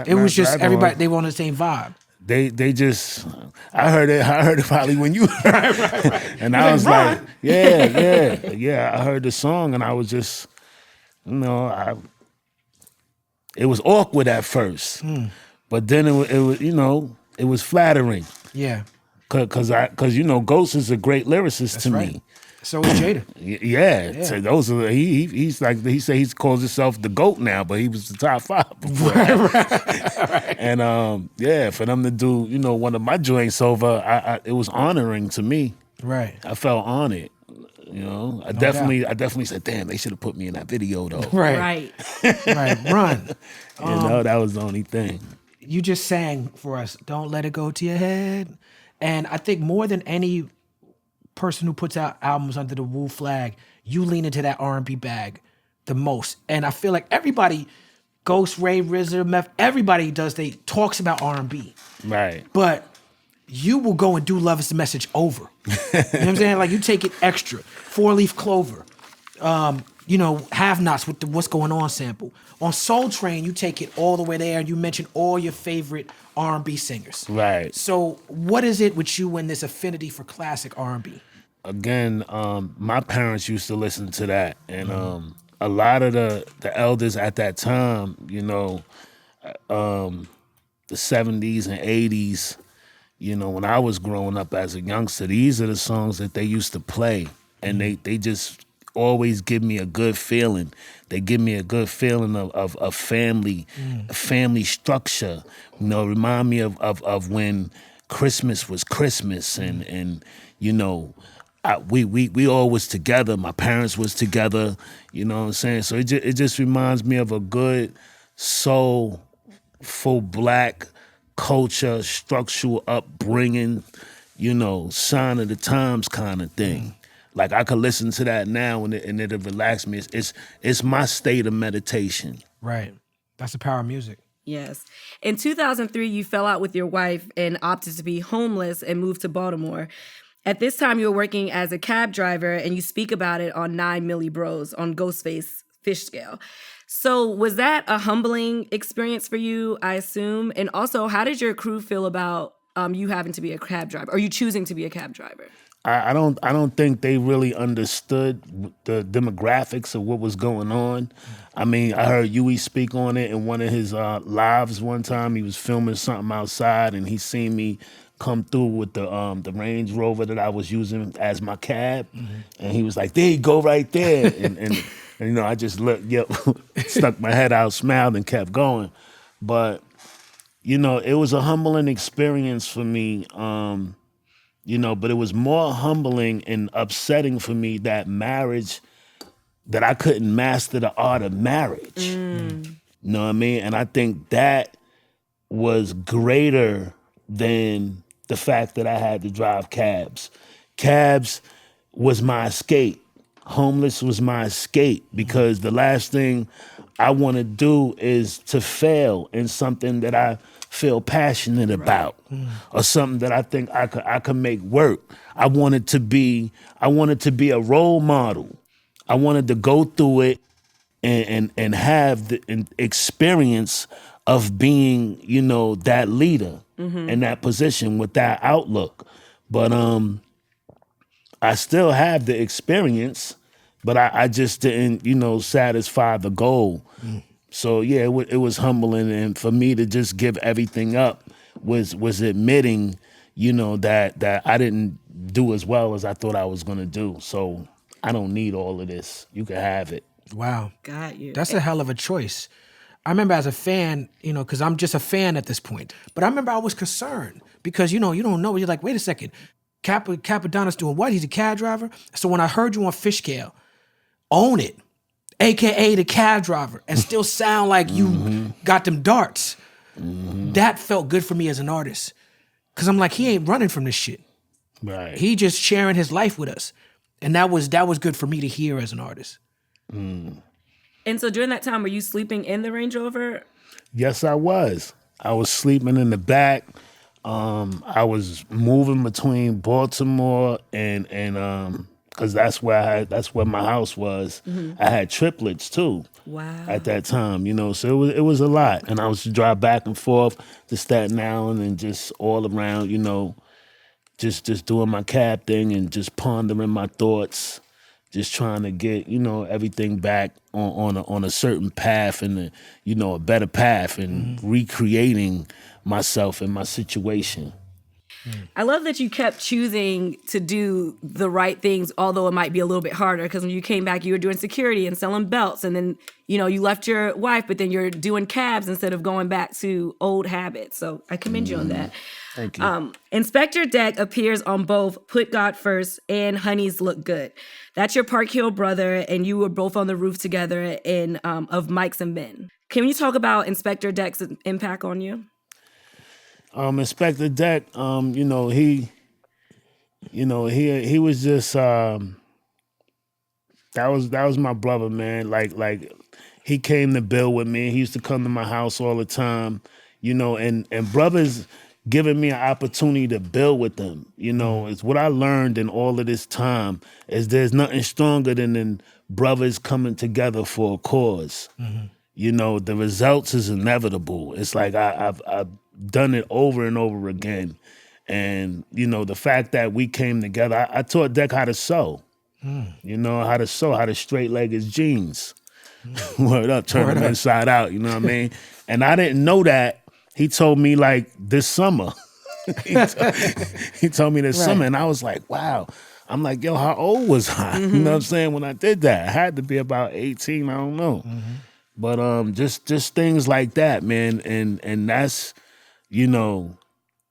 It was just everybody, they were on the same vibe. They just, I heard it probably when you right. And I was like, yeah. I heard the song and I was just, you know, it was awkward at first, but then it was, you know, it was flattering. Yeah. Cause you know, Ghost is a great lyricist to me. So is Jada. Yeah. So those are he's like he calls himself the GOAT now, but he was the top 5 before. Right. And for them to do, you know, one of my joints over, it was honoring to me. Right. I felt honored. You know, I definitely said, damn, they should have put me in that video though. Right. Run. You know, that was the only thing. You just sang for us, don't let it go to your head. And I think more than any person who puts out albums under the Wu flag, you lean into that R&B bag the most. And I feel like everybody, Ghost, Ray, RZA, Meth, everybody talks about R&B. Right. But you will go and do Love Is the Message over. You know what I'm saying? Like you take it extra. 4-Leaf Clover. You know, Have Nots with the What's Going On sample. On Soul Train, you take it all the way there and you mention all your favorite R&B singers. Right. So what is it with you and this affinity for classic R&B? Again, my parents used to listen to that. And a lot of the elders at that time, you know, the 70s and 80s, you know, when I was growing up as a youngster, these are the songs that they used to play. And they just always give me a good feeling. They give me a good feeling of family, family structure. You know, remind me of when Christmas was Christmas and you know, we all was together. My parents was together. You know what I'm saying? So it just reminds me of a good soulful Black culture, structural upbringing, you know, sign of the times kind of thing. Like I could listen to that now and it'll relax me. It's my state of meditation. Right. That's the power of music. Yes. In 2003, you fell out with your wife and opted to be homeless and moved to Baltimore. At this time, you were working as a cab driver and you speak about it on 9 Milli Bros on Ghostface Fish Scale. So was that a humbling experience for you, I assume? And also, how did your crew feel about you having to be a cab driver or you choosing to be a cab driver? I don't think they really understood the demographics of what was going on. I mean, I heard Yui speak on it in one of his lives one time. He was filming something outside and he seen me come through with the Range Rover that I was using as my cab. And he was like, there you go right there. and And, you know, I just stuck my head out, smiled, and kept going. But, you know, it was a humbling experience for me, you know, but it was more humbling and upsetting for me that I couldn't master the art of marriage. You know what I mean? And I think that was greater than the fact that I had to drive cabs. Cabs was my escape. Homeless was my escape, because the last thing I want to do is to fail in something that I feel passionate about, or something that I think I could make work. I wanted to be a role model. I wanted to go through it and have the experience of being, you know, that leader in that position with that outlook. But I still have the experience, but I just didn't, you know, satisfy the goal. So yeah, it was humbling, and for me to just give everything up was admitting, you know, that I didn't do as well as I thought I was gonna do. So I don't need all of this. You can have it. Wow. Got you. That's a hell of a choice. I remember as a fan, you know, because I'm just a fan at this point, but I remember I was concerned because, you know, you don't know. You're like, wait a second, Cappadonna's doing what? He's a cab driver? So when I heard you on Fish Scale, own it, AKA the cab driver, and still sound like you got them darts, that felt good for me as an artist. Because I'm like, he ain't running from this shit. Right. He just sharing his life with us. And that was good for me to hear as an artist. And so during that time, were you sleeping in the Range Rover? Yes, I was. I was sleeping in the back. I was moving between Baltimore and because that's where my house was. I had triplets too. Wow. At that time, you know, so it was a lot, and I was to drive back and forth to Staten Island and just all around, you know, just doing my cab thing and just pondering my thoughts, just trying to get, you know, everything back on a certain path and you know, a better path, and recreating myself and my situation. I love that you kept choosing to do the right things, although it might be a little bit harder, because when you came back, you were doing security and selling belts, and then, you know, you left your wife, but then you're doing cabs instead of going back to old habits. So I commend you on that. Thank you. Inspector Deck appears on both Put God First and Honey's Look Good. That's your Park Hill brother, and you were both on the roof together in of Mike's and Ben. Can you talk about Inspector Deck's impact on you? Inspector Deck, you know, he was just that was my brother, man. Like he came to build with me. He used to come to my house all the time, you know, and brothers giving me an opportunity to build with them. You know, it's what I learned in all of this time is there's nothing stronger than brothers coming together for a cause. You know, the results is inevitable. It's like I've done it over and over again. And, you know, the fact that we came together, I taught Deck how to sew. You know, how to sew, how to straight leg his jeans. Word up, turn them inside out, you know what I mean? And I didn't know that. He told me like this summer. he told me this summer, and I was like, wow. I'm like, yo, how old was I? You know what I'm saying? When I did that, I had to be about 18, I don't know. But just things like that, man. And that's, you know,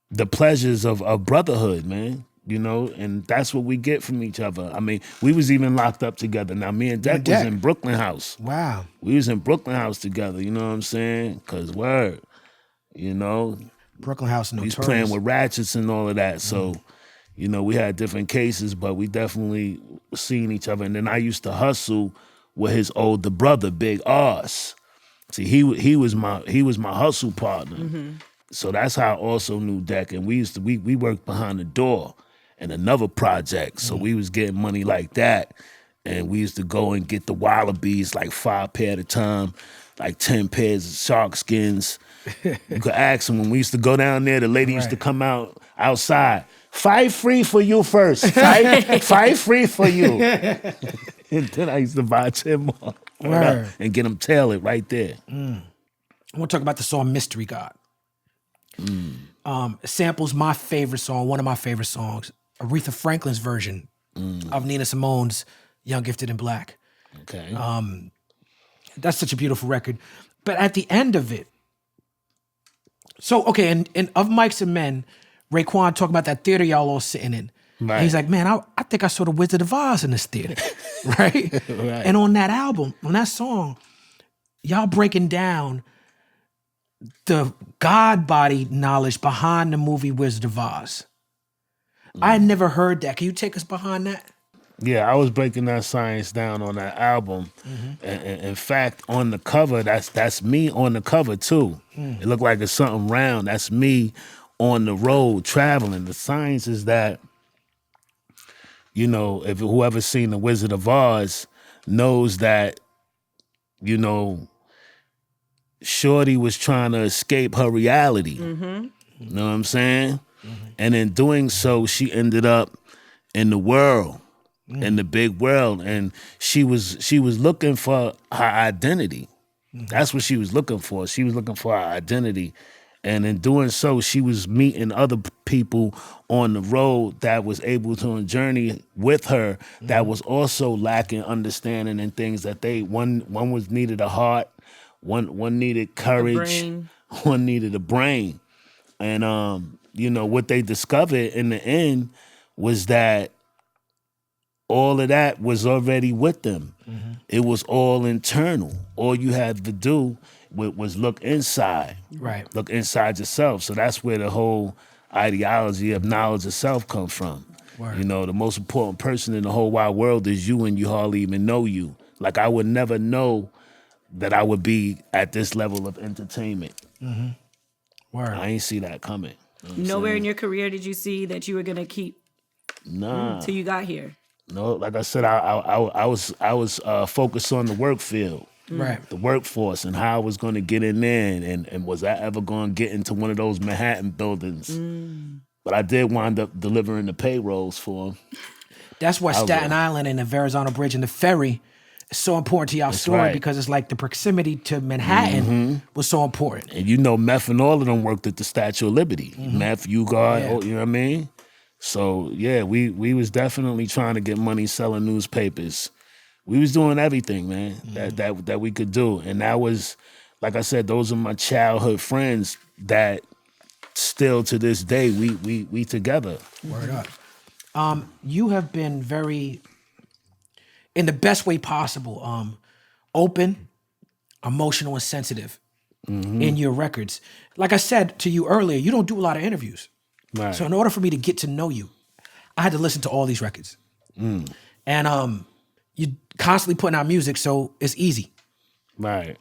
the pleasures of brotherhood, man. You know, and that's what we get from each other. I mean, we was even locked up together. Now, me and Deck was in Brooklyn House. Wow. We was in Brooklyn House together, you know what I'm saying? Because, word, you know. Brooklyn House, no. We was playing with ratchets and all of that. So, you know, we had different cases, but we definitely seen each other. And then I used to hustle with his older brother, Big Oz. See, he was my hustle partner. So that's how I also knew Deck. And we worked behind the door in another project. So we was getting money like that. And we used to go and get the wallabies, like 5 pair at a time, like 10 pairs of shark skins. You could ask them when we used to go down there, the lady used to come outside. 5 free for you first. 5 free for you. And then I used to buy 10 more and get them tailored right there. I want to talk about the song Mystery God. Samples my favorite song, one of my favorite songs, Aretha Franklin's version of Nina Simone's Young, Gifted, and Black. Okay. That's such a beautiful record. But at the end of it, so, okay, and of Mics and Men, Raekwon talking about that theater y'all all sitting in. Right. And he's like, man, I think I saw the Wizard of Oz in this theater, right? Right. And on that album, on that song, y'all breaking down the God body knowledge behind the movie Wizard of Oz. I had never heard that. Can you take us behind that? Yeah, I was breaking that science down on that album. And in fact, on the cover, that's me on the cover too. It looked like it's something round. That's me on the road traveling. The science is that, you know, if whoever's seen The Wizard of Oz knows that, you know, Shorty was trying to escape her reality. You know what I'm saying? And in doing so, she ended up in the world, in the big world, and she was looking for her identity. That's what she was looking for. She was looking for her identity. And in doing so, she was meeting other people on the road that was able to journey with her that was also lacking understanding and things that one was needed a heart, one needed courage, one needed a brain. And you know, what they discovered in the end was that all of that was already with them. It was all internal. All you had to do was look inside. Right. Look inside yourself. So that's where the whole ideology of knowledge of self comes from. Word. You know, the most important person in the whole wide world is you, and you hardly even know you. Like, I would never know that I would be at this level of entertainment. Word. I ain't see that coming. You know what I'm Nowhere saying? in your career did you see that you were gonna keep Nah. till you got here. No, like I said, I was focused on the work field. Right. The workforce and how I was going to get in there and was I ever going to get into one of those Manhattan buildings. But I did wind up delivering the payrolls for them. That's why Staten Island and the Verrazano Bridge and the ferry is so important to y'all story right. because it's like the proximity to Manhattan was so important. And you know, Meth and all of them worked at the Statue of Liberty. Meth, U-Guard, you know what I mean? So, yeah, we was definitely trying to get money selling newspapers. We was doing everything, man, that we could do. And that was, like I said, those are my childhood friends that still to this day, we together. Word up. You have been very, in the best way possible, open, emotional, and sensitive in your records. Like I said to you earlier, you don't do a lot of interviews. Right. So in order for me to get to know you, I had to listen to all these records. And you constantly putting out music, so it's easy. Right.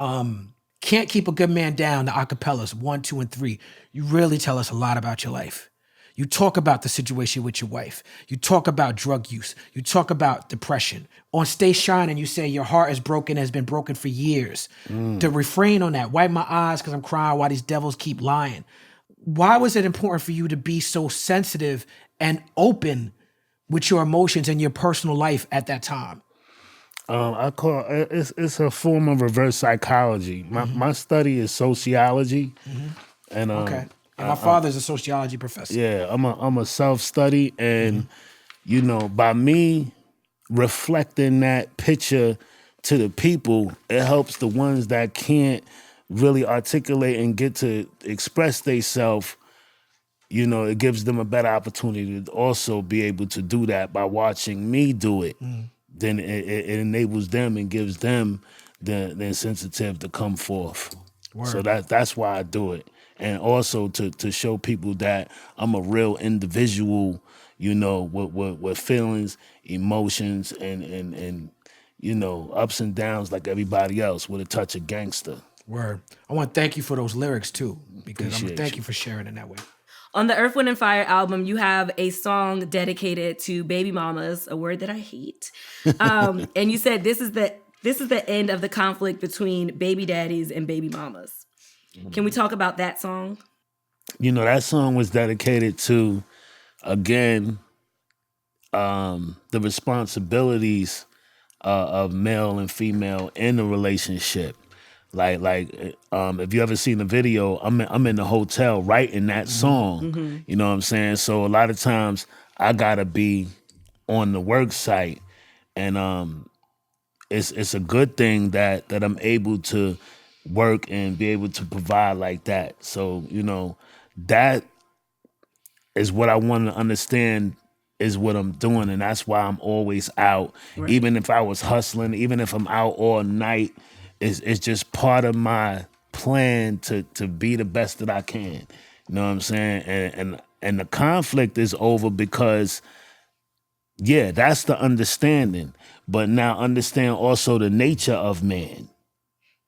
Can't Keep a Good Man Down, the acapellas, 1, 2, and 3. You really tell us a lot about your life. You talk about the situation with your wife. You talk about drug use. You talk about depression. On Stay Shining, you say your heart is broken, has been broken for years. The refrain on that, wipe my eyes because I'm crying while these devils keep lying. Why was it important for you to be so sensitive and open with your emotions and your personal life at that time? I call it's a form of reverse psychology. My study is sociology, and Okay. And my father's a sociology professor. yeah, I'm a self-study, and you know, by me reflecting that picture to the people, it helps the ones that can't really articulate and get to express themselves. You know, it gives them a better opportunity to also be able to do that by watching me do it. Then it enables them and gives them the incentive to come forth. Word. So that's why I do it. And also to show people that I'm a real individual, you know, with feelings, emotions, and you know, ups and downs like everybody else with a touch of gangster. Word. I want to thank you for those lyrics too, because Appreciate thank you. you for sharing in that way. On the Earth, Wind, and Fire album, you have a song dedicated to baby mamas, a word that I hate. And you said this is the end of the conflict between baby daddies and baby mamas. Can we talk about that song? You know, that song was dedicated to, again, the responsibilities of male and female in a relationship. Like, if you ever seen the video, I'm in the hotel writing that song. You know what I'm saying? So a lot of times I gotta be on the work site, and it's a good thing that I'm able to work and be able to provide like that. So, you know, that is what I want to understand is what I'm doing. And that's why I'm always out. Right. Even if I was hustling, even if I'm out all night, it's just part of my plan to be the best that I can. You know what I'm saying? And the conflict is over because, yeah, that's the understanding. But now understand also the nature of man.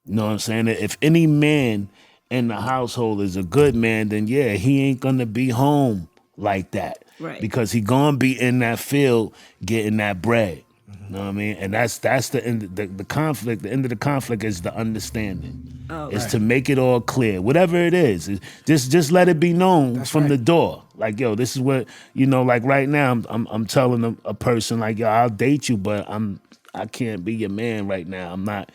You know what I'm saying? If any man in the household is a good man, then yeah, he ain't gonna be home like that. Right. Because he gonna be in that field getting that bread. You know what I mean? And that's the end. The conflict. The end of the conflict is the understanding. Oh, is to make it all clear. Whatever it is, just let it be known from the door. Like, yo, this is what, you know. Like right now, I'm telling a person like, yo, I'll date you, but I can't be your man right now. I'm not.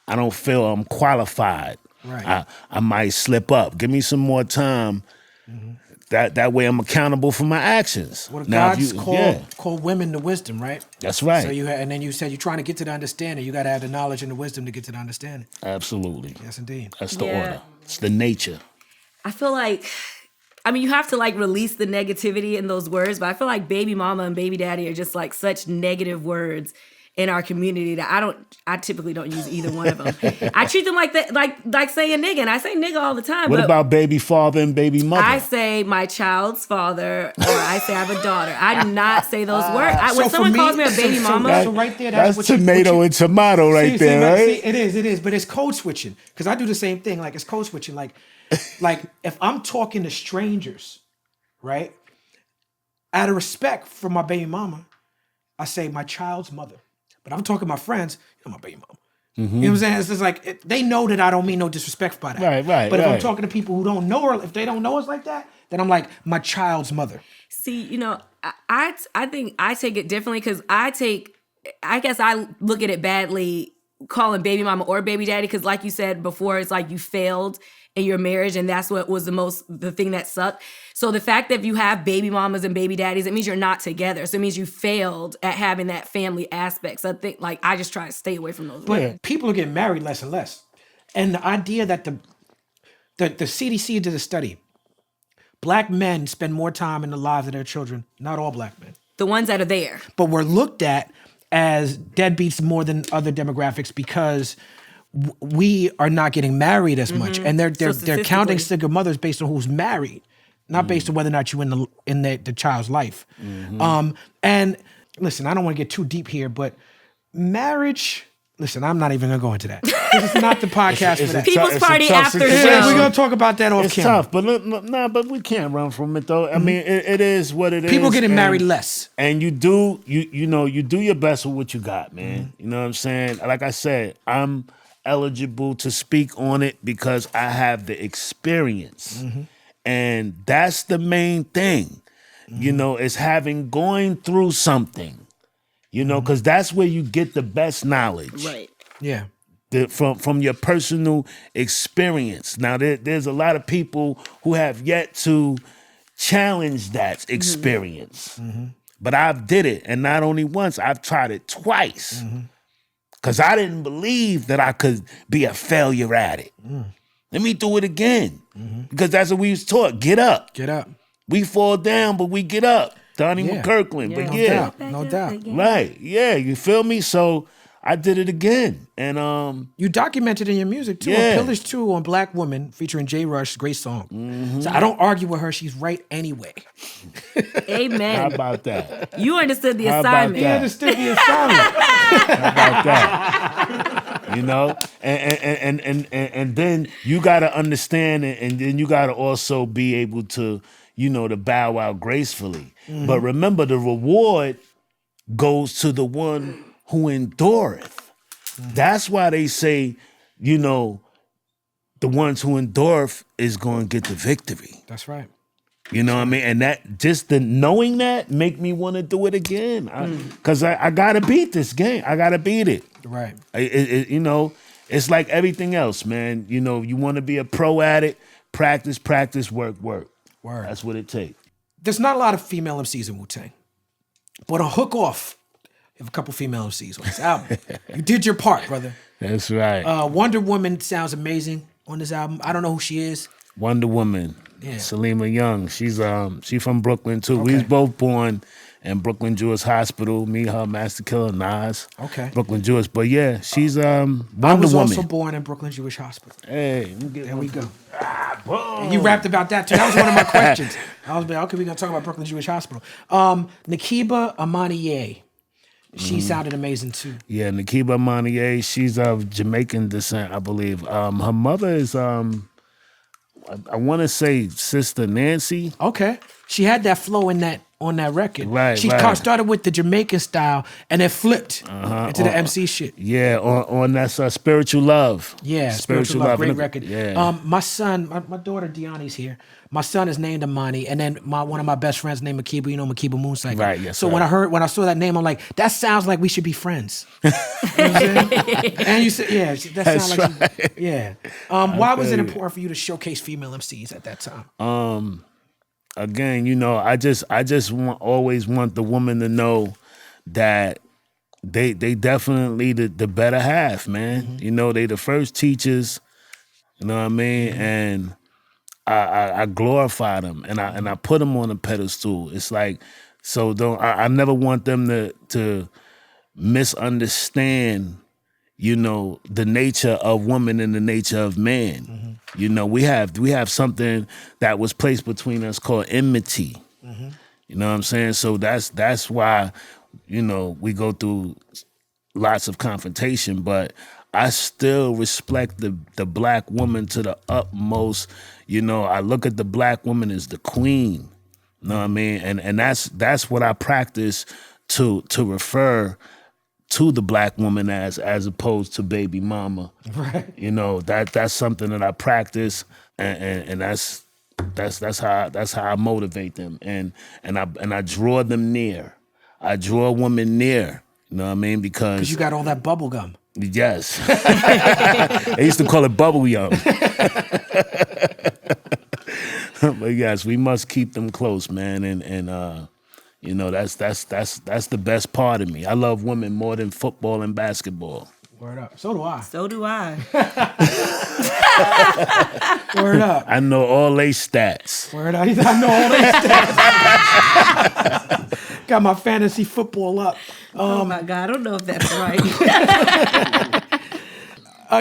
I don't feel I'm qualified. Right. I might slip up. Give me some more time. Mm-hmm. That way I'm accountable for my actions. Well, God's called women to wisdom, right? That's right. So and then you said you're trying to get to the understanding. You got to have the knowledge and the wisdom to get to the understanding. Absolutely. Yes, indeed. That's the order. It's the nature. I feel like, I mean, you have to like release the negativity in those words, but I feel like baby mama and baby daddy are just like such negative words in our community that I typically don't use either one of them. I treat them like that, like saying nigga, and I say nigga all the time. What about baby father and baby mother? I say my child's father, or I say I have a daughter. I do not say those words. When someone calls me a baby mama, so right there, that's tomato and tomato right there, right? See, it is, but it's code switching because I do the same thing. Like it's code switching. Like if I'm talking to strangers, right, out of respect for my baby mama, I say my child's mother. But I'm talking to my friends, my baby mama. Mm-hmm. You know what I'm saying? It's just like, they know that I don't mean no disrespect by that. Right. But if I'm talking to people who don't know her, if they don't know us like that, then I'm like, my child's mother. See, you know, I think I take it differently because I guess I look at it badly calling baby mama or baby daddy because like you said before, it's like you failed in your marriage and that's what was the thing that sucked. So the fact that you have baby mamas and baby daddies, it means you're not together. So it means you failed at having that family aspect. So I think like I just try to stay away from those words. But people are getting married less and less. And the idea that the CDC did a study, Black men spend more time in the lives of their children, not all Black men. The ones that are there. But we're looked at as deadbeats more than other demographics because we are not getting married as much, and they're counting single mothers based on who's married, not based on whether or not you're in the child's life. Mm-hmm. And listen, I don't want to get too deep here, but marriage. Listen, I'm not even gonna go into that. This is not the podcast for that. People's party after show. We're gonna talk about that off camera. It's tough, but we can't run from it though. I mean, it is what it is. People getting married less, and you do your best with what you got, man. Mm-hmm. You know what I'm saying? Like I said, I'm eligible to speak on it because I have the experience, and that's the main thing. You know, is going through something. You know, because that's where you get the best knowledge. Right. Yeah. From your personal experience. Now, there's a lot of people who have yet to challenge that experience. Mm-hmm. But I've did it. And not only once, I've tried it twice. Because I didn't believe that I could be a failure at it. Let me do it again. Because that's what we was taught. Get up. Get up. We fall down, but we get up. Donnie McKirkland, but no doubt. Right, yeah, you feel me? So I did it again, and you documented in your music too. On Pillars 2 on Black Woman featuring J. Rush, great song. Mm-hmm. So I don't argue with her; she's right anyway. Amen. How about that? You understood the assignment. You understood the assignment. How about that? You know, and then you got to understand, and then you got to also be able to, to bow out gracefully. Mm-hmm. But remember, the reward goes to the one who endureth. Mm-hmm. That's why they say, the ones who endureth is going to get the victory. That's right. You know what I mean? And that just the knowing that make me want to do it again. Because I got to beat this game. I got to beat it. Right. It's like everything else, man. You want to be a pro at it. Practice, work. Word. That's what it takes. There's not a lot of female MCs in Wu-Tang. But on Hook Off, You have a couple female MCs on this album. You did your part, brother. That's right. Wonder Woman sounds amazing on this album. I don't know who she is. Wonder Woman. Yeah. Salima Young. She's from Brooklyn too. Okay. We was both born in Brooklyn Jewish Hospital. Me, her, Master Killa, Nas. Okay. Brooklyn Jewish. But yeah, she's Wonder I was Woman. also born in Brooklyn Jewish Hospital. Hey, There we go. boom. And you rapped about that too. That was one of my questions. I was like, okay, we're gonna talk about Brooklyn Jewish Hospital. Nakiba Amaniye. She sounded amazing too. Yeah, Nakiba Amaniye. She's of Jamaican descent, I believe. Her mother is I want to say Sister Nancy. Okay. She had that flow in that on that record. Right, She right. started with the Jamaican style and then flipped into the MC shit. Yeah, on that Spiritual Love. Yeah, Spiritual Love, great And record. Yeah. My son, my daughter Deani's here. My son is named Amani, and then one of my best friends named Makiba. You know Makiba Mooncycle. Right, yes, So sir. when I saw that name, I'm like, that sounds like we should be friends. You know what I'm saying? And you said, yeah, that sounds like, right. yeah. Why was it feel you. important for you to showcase female MCs at that time? Again, I just always want the woman to know that they definitely the better half, man. They the first teachers. You know what I mean? And I glorify them and I put them on a pedestal. It's like, so I never want them to misunderstand, the nature of woman and the nature of man. We have something that was placed between us called enmity. You know what I'm saying? So that's why, we go through lots of confrontation, but I still respect the black woman to the utmost. I look at the black woman as the queen. You know what I mean? And that's what I practice to refer to the black woman as opposed to baby mama. Right. That's something that I practice, and that's how I motivate them, and I draw them near. I draw a woman near. You know what I mean? Because You got all that bubble gum. yes, they used to call it bubble yum. But yes, we must keep them close, man, and that's the best part of me. I love women more than football and basketball. Word up. So do I. So do I. Word up. I know all they stats. Word up. I know all that stuff. Got my fantasy football up. Oh my God, I don't know if that's right.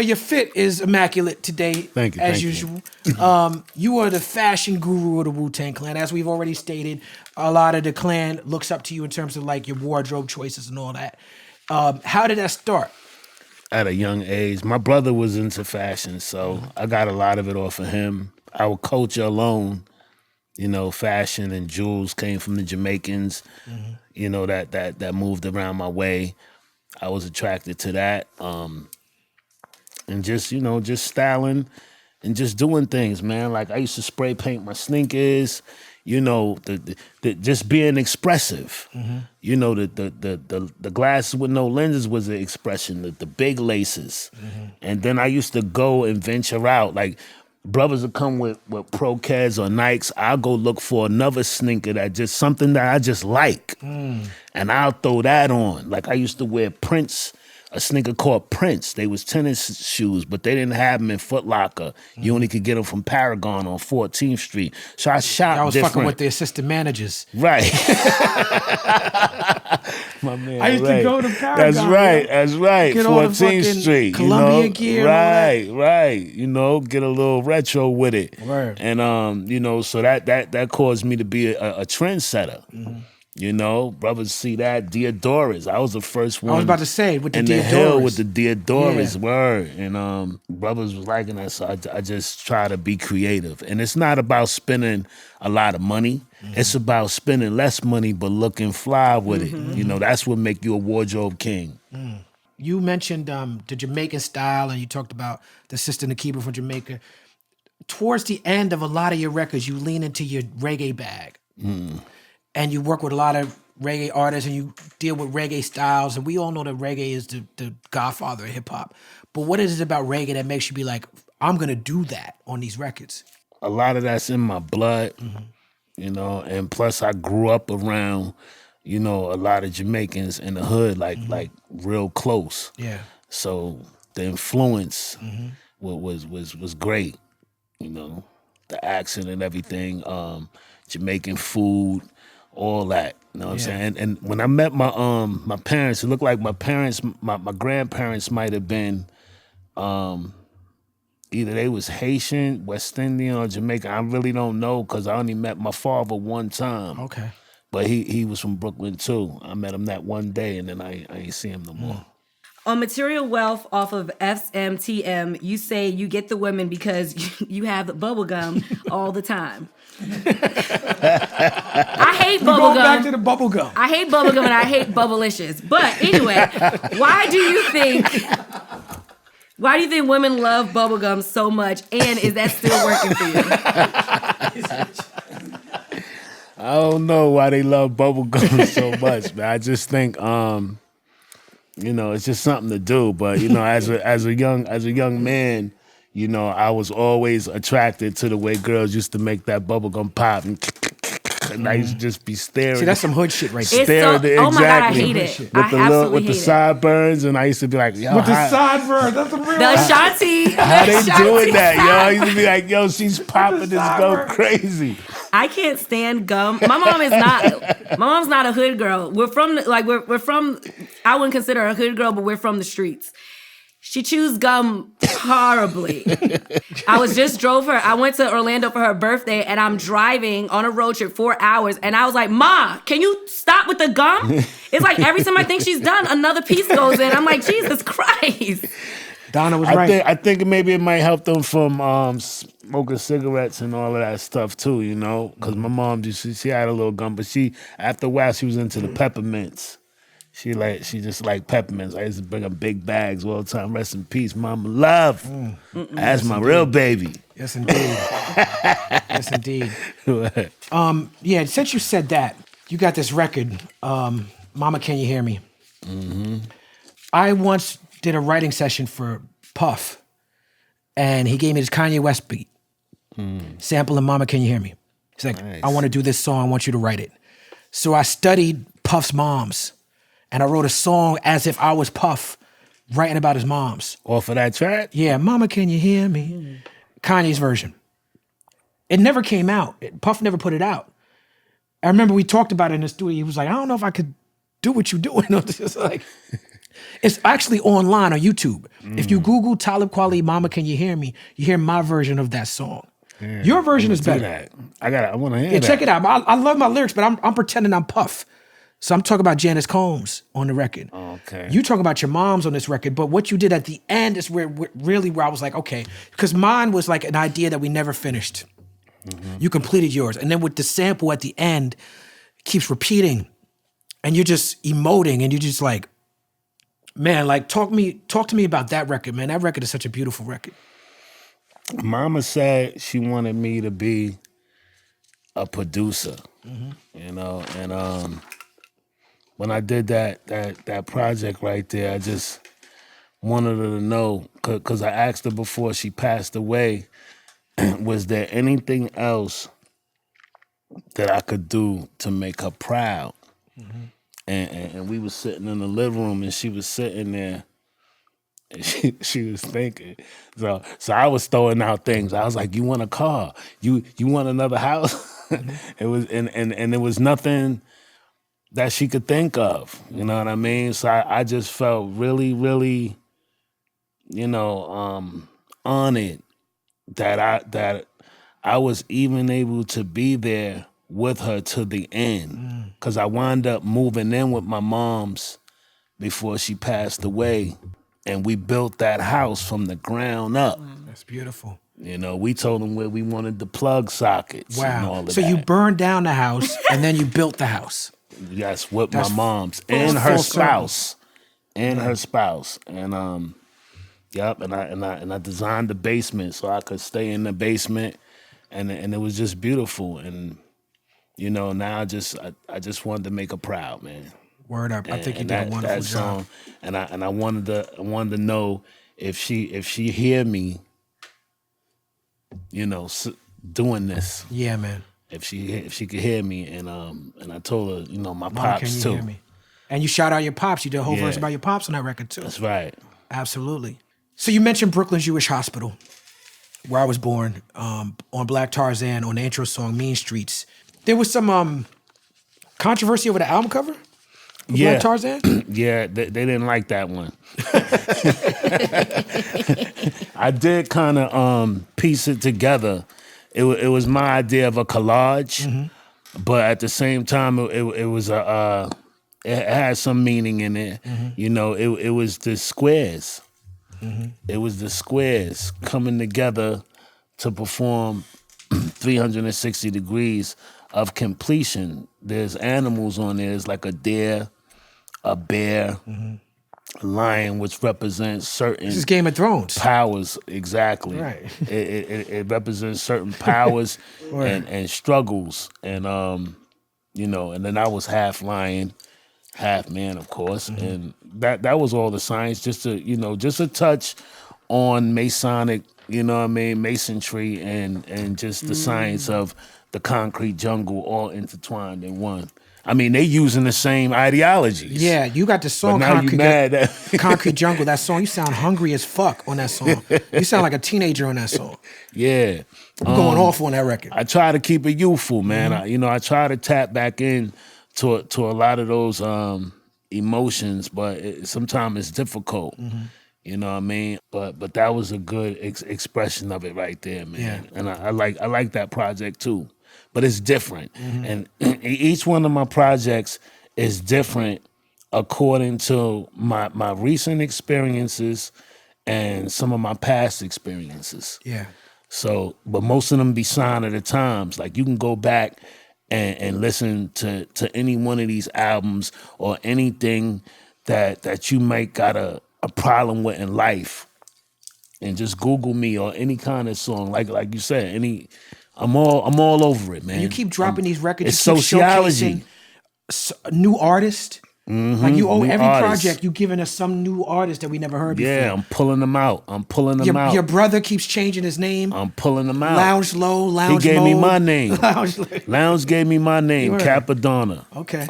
Your fit is immaculate today. Thank you, as thank you. usual. You are the fashion guru of the Wu-Tang Clan. As we've already stated, a lot of the clan looks up to you in terms of like your wardrobe choices and all that. How did that start? At a young age, my brother was into fashion, so I got a lot of it off of him. Our culture alone, fashion and jewels came from the Jamaicans. That moved around my way. I was attracted to that. And just styling and just doing things, man. Like I used to spray paint my sneakers, the just being expressive. The glasses with no lenses was an expression, the big laces. And then I used to go and venture out. Like brothers would come with Pro-Keds or Nikes. I'll go look for another sneaker something that I just like. And I'll throw that on. Like I used to wear Prince, a sneaker called Prince. They was tennis shoes, but they didn't have them in Foot Locker. You only could get them from Paragon on 14th Street. So I shop I was different. fucking with the assistant managers. Right. My man, I used to go to Paragon. That's right. Get all the 14th fucking Street. Columbia gear and all that. Right. Get a little retro with it. Word. And so that caused me to be a trendsetter. Brothers see that. Deodoras. I was the first one. I was about to say, with the in Deodoras. the hill with the Deodoras, Yeah. word. And brothers was liking that, so I just try to be creative. And it's not about spending a lot of money. It's about spending less money but looking fly with it. That's what make you a wardrobe king. You mentioned the Jamaican style, and you talked about the sister Nakiba from Jamaica. Towards the end of a lot of your records, you lean into your reggae bag. And you work with a lot of reggae artists and you deal with reggae styles. And we all know that reggae is the godfather of hip hop. But what is it about reggae that makes you be like, I'm going to do that on these records? A lot of that's in my blood, and plus I grew up around, you know, a lot of Jamaicans in the hood, like real close. Yeah. So the influence was great, you know, the accent and everything, Jamaican food, all that. You know what I'm saying? And when I met my parents, it looked like my grandparents might have been either they was Haitian, West Indian, or Jamaican. I really don't know because I only met my father one time. Okay. But he was from Brooklyn too. I met him that one day, and then I ain't see him no more. On Material Wealth off of FMTM, you say you get the women because you have bubblegum all the time. I hate bubblegum. Going back to the bubblegum. I hate bubblegum and I hate Bubblicious. But anyway, why do you think women love bubblegum so much? And is that still working for you? I don't know why they love bubblegum so much, man. I just think you know, it's just something to do. But you know, as a young man, you know, I was always attracted to the way girls used to make that bubblegum pop, and I used to just be staring. See, that's some hood shit right there. Oh my God, I hate it. With the sideburns, and I used to be like, yo, with the sideburns, that's a real. The Ashanti. How they doing that, yo? I used to be like, yo, she's popping this go crazy. I can't stand gum. My mom's not a hood girl. We're from I wouldn't consider her a hood girl, but we're from the streets. She chews gum horribly. I went to Orlando for her birthday, and I'm driving on a road trip 4 hours, and I was like, Ma, can you stop with the gum? It's like every time I think she's done, another piece goes in. I'm like, Jesus Christ. Donna was right. I think maybe it might help them from smoking cigarettes and all of that stuff too, you know? Because my mom, she had a little gum, but after a while, she was into the peppermints. She just like peppermints. I used to bring her big bags all the time. Rest in peace, Mama Love. That's my real baby. Yes, indeed. Yes, indeed. Yeah, since you said that, you got this record, Mama Can You Hear Me? Mm-hmm. I once did a writing session for Puff, and he gave me this Kanye West beat, sampling Mama Can You Hear Me? He's like, nice. I want to do this song, I want you to write it. So I studied Puff's moms, and I wrote a song as if I was Puff, writing about his moms. Off of that track? Yeah, Mama Can You Hear Me? Kanye's version. It never came out. Puff never put it out. I remember we talked about it in the studio. He was like, I don't know if I could do what you're doing. It's like... It's actually online on YouTube. If you Google Talib Kweli, Mama Can You Hear Me, you hear my version of that song. Yeah, your version is better. That. I want to hear that. Check it out. I love my lyrics, but I'm pretending I'm Puff. So I'm talking about Janice Combs on the record. Okay. You talk about your moms on this record, but what you did at the end is where I was like, okay, because mine was like an idea that we never finished. Mm-hmm. You completed yours. And then with the sample at the end, it keeps repeating, and you're just emoting, and you're just like, man, like talk to me about that record, man. That record is such a beautiful record. Mama said she wanted me to be a producer, you know, and when I did that project right there, I just wanted her to know, because I asked her before she passed away, was there anything else that I could do to make her proud? Mm-hmm. And we was sitting in the living room, and she was sitting there, and she was thinking. So I was throwing out things. I was like, "You want a car? You want another house?" Mm-hmm. It was and there was nothing that she could think of. You know what I mean? So I just felt really, really, you know, honored that I was even able to be there with her to the end, because I wound up moving in with my moms before she passed away, and we built that house from the ground up. That's beautiful. You know, we told them where we wanted the plug sockets. Wow. And all of so that. You burned down the house and then you built the house. Yes, with my moms and her spouse, and yep, and I designed the basement so I could stay in the basement, and it was just beautiful. And you know, now I just wanted to make her proud, man. Word up! I think you did a wonderful job. And I wanted to know if she hear me, you know, doing this. Yeah, man. if she could hear me, and I told her, you know, my Mama, pops can you too. hear me? And you shout out your pops. You did a whole Yeah. verse about your pops on that record too. That's right. Absolutely. So you mentioned Brooklyn Jewish Hospital, where I was born, on Black Tarzan on the intro song Mean Streets. There was some controversy over the album cover of Black Tarzan? Yeah, they didn't like that one. I did kind of piece it together. It was my idea of a collage, but at the same time, it was it had some meaning in it. You know, it was the squares. It was the squares coming together to perform 360 degrees of completion. There's animals on there. It's like a deer, a bear, a lion, which represents certain This is Game of Thrones. powers. Exactly. Right. It represents certain powers and struggles. And you know, and then I was half lion, half man, of course. And that was all the science, just a touch on Masonic, you know what I mean, masonry and just the science of the concrete jungle all intertwined in one. I mean, they using the same ideologies. Yeah, you got the song But now you mad that Concrete Jungle. That song, you sound hungry as fuck on that song. You sound like a teenager on that song. Yeah. I'm going off on that record. I try to keep it youthful, man. I try to tap back in to a lot of those emotions, but sometimes it's difficult. You know what I mean? But that was a good expression of it right there, man. Yeah. And I like that project too. But it's different. And each one of my projects is different according to my recent experiences and some of my past experiences. Yeah. So, but most of them be sign of the times. Like you can go back and listen to any one of these albums or anything that you might got a problem with in life, and just Google me or any kind of song. Like you said, I'm all over it, man. And you keep dropping these records. It's you keep sociology. showcasing new artists. Like you owe New every artists. project you giving us some new artist that we never heard before. Yeah, I'm pulling them out. Your brother keeps changing his name. I'm pulling them out. Lounge Low, Lounge He gave me Mode. my name. Lounge Lounge gave me my name, Word. Cappadonna. Okay.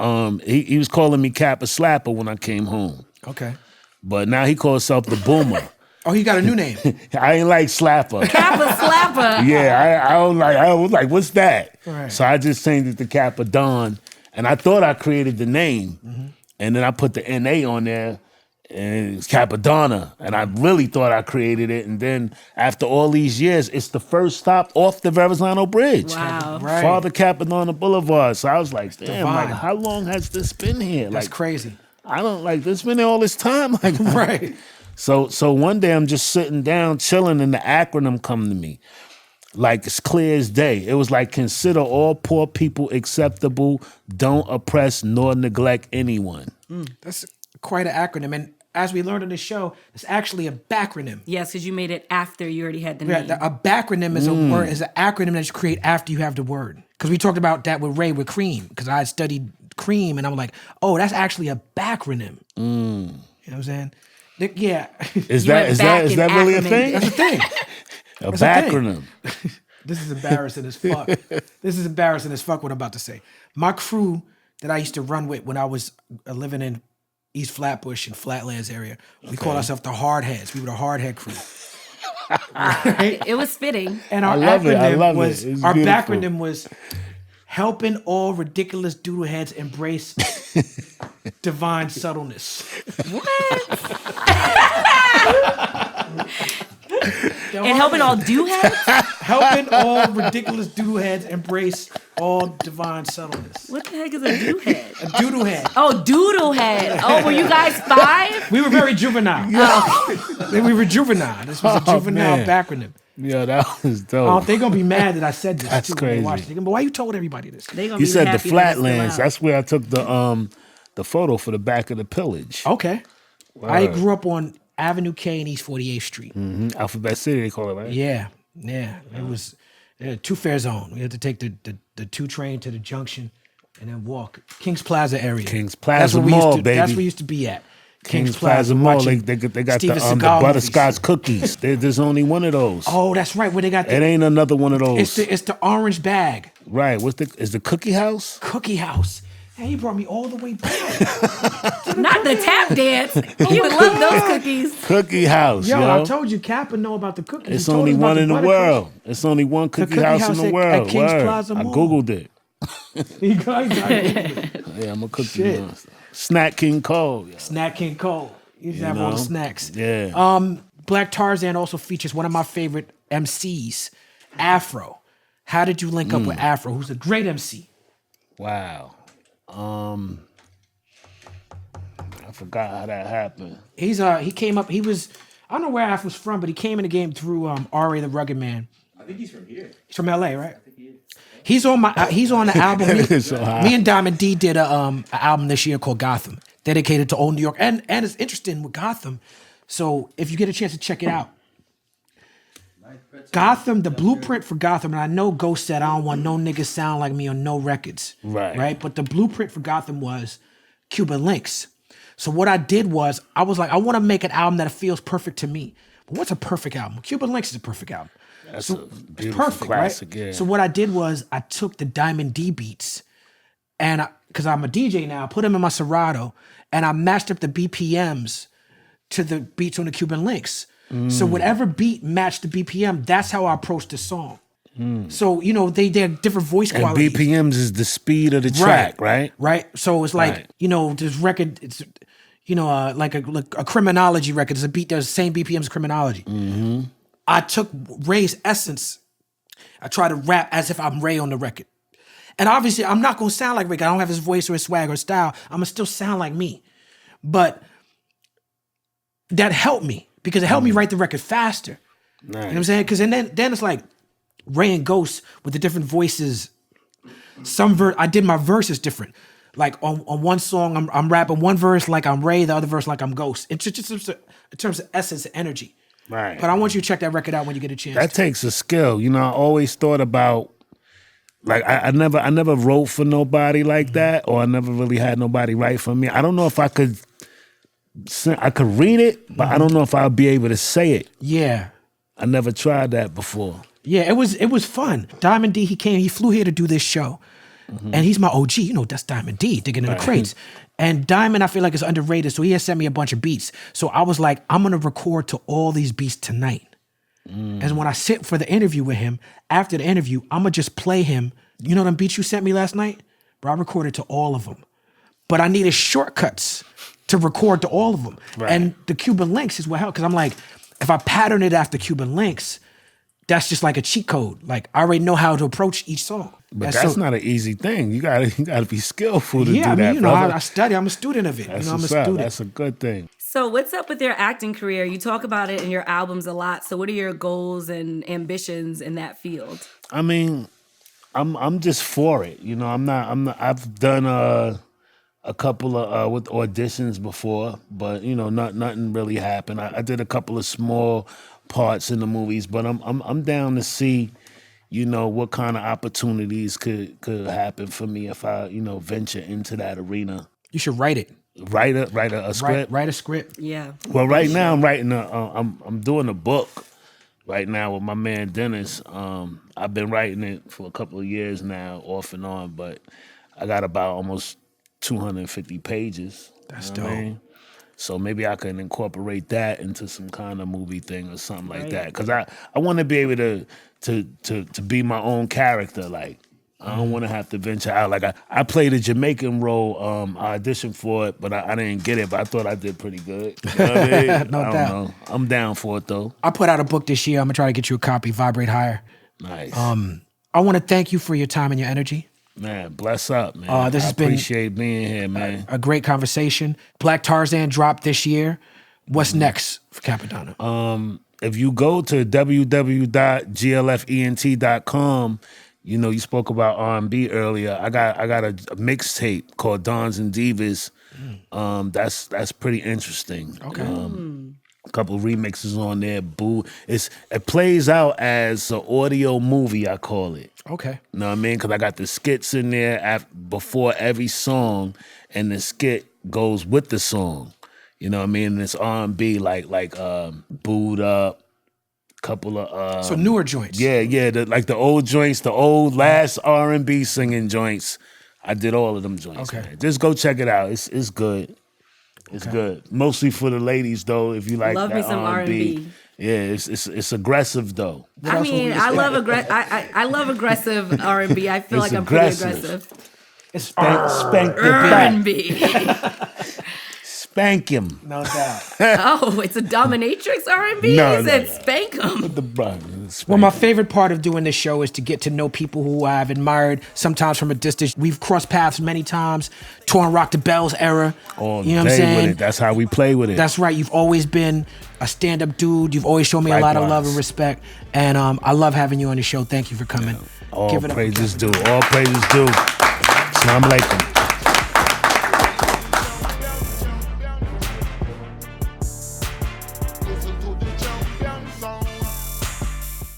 He was calling me Kappa Slapper when I came home. Okay. But now he calls himself the Boomer. Oh, he got a new name. I ain't like Slapper. Kappa Slapper. Yeah, I was like, what's that? Right. So I just changed it to Cappadonna, and I thought I created the name, and then I put the NA on there, and it's Cappadonna, and I really thought I created it, and then after all these years, it's the first stop off the Verrazano Bridge. Wow. Right. Father Cappadonna Boulevard. So I was like, damn, divine. like how long has this been here? That's Like crazy. I don't like this been there all this time. Like Right. So one day I'm just sitting down, chilling, and the acronym come to me. Like it's clear as day. It was like, consider all poor people acceptable, don't oppress nor neglect anyone. That's quite an acronym. And as we learned on the show, it's actually a backronym. Yes, because you made it after you already had the Yeah, name. a backronym is a word, is an acronym that you create after you have the word. Because we talked about that with Ray with Cream, because I had studied Cream, and I'm like, oh, that's actually a backronym. You know what I'm saying? Yeah. Is You went back that and really a acronym. thing? That's a thing. A That's a thing. backronym. This is embarrassing as fuck. This is embarrassing as fuck what I'm about to say. My crew that I used to run with when I was living in East Flatbush and Flatlands area, we called ourselves the Hardheads. We were the Hardhead crew. Right? It was fitting. And our I love it. I acronym love was it. It's our beautiful. backronym was helping all ridiculous doodle heads embrace divine subtleness. And helping all do heads? Helping all ridiculous doodle heads embrace all divine subtleness. What the heck is a do head? A doodle head. Oh, doodle head. Oh, were you guys 5? We were very juvenile. We were juvenile. This was a juvenile man. backronym. Yeah, that was dope. They're gonna be mad that I said this. That's too, when they crazy. watch it. They're gonna be, why you told everybody this? They gonna You be said the happy that it's still Flatlands. out. That's where I took the photo for the back of the pillage. Okay. I grew up on Avenue K and East 48th Street. Alphabet City, they call it, right? Yeah. It was two fare zone. We had to take the 2 train to the junction and then walk. Kings Plaza area. Kings Plaza That's where we Mall, used to, baby. That's where we used to be at. King's Plaza Mall. watching They got Steven the Seagal butterscotch cookies. There's only one of those. Oh, that's right. Where they got It ain't another one of those. It's the orange bag. Right. Is the Cookie House? Cookie House. And he brought me all the way back. Not the tap dance. You would love those cookies. Cookie House, Yo, I told you, Kappa know about the cookies. It's only one in the world. It's only one cookie house in the world. At King's Plaza I Mall. Googled it. Yeah, I'm a cookie monster. Snack King Cole. Yeah. Snack King Cole. You used to have all the snacks. Yeah. Black Tarzan also features one of my favorite MCs, Afro. How did you link up with Afro, who's a great MC? Wow. I forgot how that happened. He came up, I don't know where Afro's from, but he came in the game through R.A. the Rugged Man. I think he's from here. He's from LA, right? I think he is. He's on the album. Me and Diamond D did an album this year called Gotham, dedicated to old New York. And it's interesting with Gotham. So if you get a chance to check it out. Gotham, the blueprint for Gotham, and I know Ghost said, I don't want no niggas sound like me on no records. Right? But the blueprint for Gotham was Cuban Links. So what I did was, I was like, I want to make an album that feels perfect to me. But what's a perfect album? Cuban Links is a perfect album. That's so a beautiful it's perfect, classic, right? yeah. So what I did was, I took the Diamond D beats, and because I'm a DJ now, I put them in my Serato, and I matched up the BPMs to the beats on the Cuban Links. So whatever beat matched the BPM, that's how I approached the song. So, they have different voice And qualities. BPMs is the speed of the track, right? Right. So it's like, this record, it's, like a criminology record. It's a beat that's the same BPM as criminology. I took Ray's essence. I try to rap as if I'm Ray on the record. And obviously, I'm not going to sound like Ray. I don't have his voice or his swag or style. I'm going to still sound like me. But that helped me. Because it helped me write the record faster. Nice. You know what I'm saying? Because then it's like Ray and Ghost with the different voices. I did my verses different. Like on one song, I'm rapping one verse like I'm Ray, the other verse like I'm Ghost. It's just in terms of essence and energy. Right. But I want you to check that record out when you get a chance. That takes a skill. I always thought about, like, I never wrote for nobody like that, or I never really had nobody write for me. I don't know if I could read it, but I don't know if I'll be able to say it. Yeah. I never tried that before. Yeah, it was fun. Diamond D, he flew here to do this show. And he's my OG. That's Diamond D, digging in the crates. And Diamond, I feel like, is underrated. So he has sent me a bunch of beats. So I was like, I'm going to record to all these beats tonight. And when I sit for the interview with him, after the interview, I'm going to just play him. You know them beats you sent me last night? Bro, I recorded to all of them. But I needed shortcuts to record to all of them. Right. And the Cuban Links is what helped. Because I'm like, if I pattern it after Cuban Links, that's just like a cheat code. Like, I already know how to approach each song. But that's not an easy thing. You gotta be skillful to do that, I study. I'm a student of it. That's I'm a what's up. student. That's a good thing. So what's up with your acting career? You talk about it in your albums a lot. So what are your goals and ambitions in that field? I mean, I'm just for it. I'm not. I've done a couple of with auditions before, but nothing really happened. I did a couple of small parts in the movies, but I'm down to see, what kind of opportunities could happen for me if I venture into that arena. You should write it. Write a script. Write a script. Yeah. Well, right now I'm writing I'm doing a book right now with my man Dennis. I've been writing it for a couple of years now, off and on, but I got about almost 250 pages. That's what I dope. mean? So maybe I can incorporate that into some kind of movie thing or something like that. Because I want to be able to be my own character. Like, I don't want to have to venture out. Like, I played a Jamaican role. I auditioned for it, but I didn't get it. But I thought I did pretty good. You know what I mean? No I don't doubt. know. I'm down for it, though. I put out a book this year. I'm going to try to get you a copy, Vibrate Higher. Nice. I want to thank you for your time and your energy. Man, bless up, man. This I has been appreciate being here, man. A great conversation. Black Tarzan dropped this year. What's next for Cappadonna? If you go to www.glfent.com, you spoke about R&B earlier. I got a mixtape called Dons and Divas. That's pretty interesting. Okay. A couple of remixes on there. Boo. It plays out as an audio movie, I call it. Okay. You know what I mean? Because I got the skits in there before every song, and the skit goes with the song. You know what I mean? And it's R&B, like Booed Up, couple of so newer joints. Yeah, like the old joints, the old last R&B singing joints. I did all of them joints. Okay. Man. Just go check it out. It's good. It's good. Mostly for the ladies though. If you like Love that me some R&B. Yeah, it's aggressive though. I mean, I love aggressive R&B. I feel like I'm pretty aggressive. It's Spank the back. R&B. Spank him. no doubt. Oh, it's a dominatrix R&B? No, He said spank him. The brother. Well, my favorite part of doing this show is to get to know people who I've admired, sometimes from a distance. We've crossed paths many times, touring Rock the Bells era. All you know what I'm day saying? with it. That's how we play with it. That's right. You've always been a stand-up dude. You've always shown me a lot of love and respect. And I love having you on the show. Thank you for coming. All Give it up praises due. All praises due. Assalamu alaikum.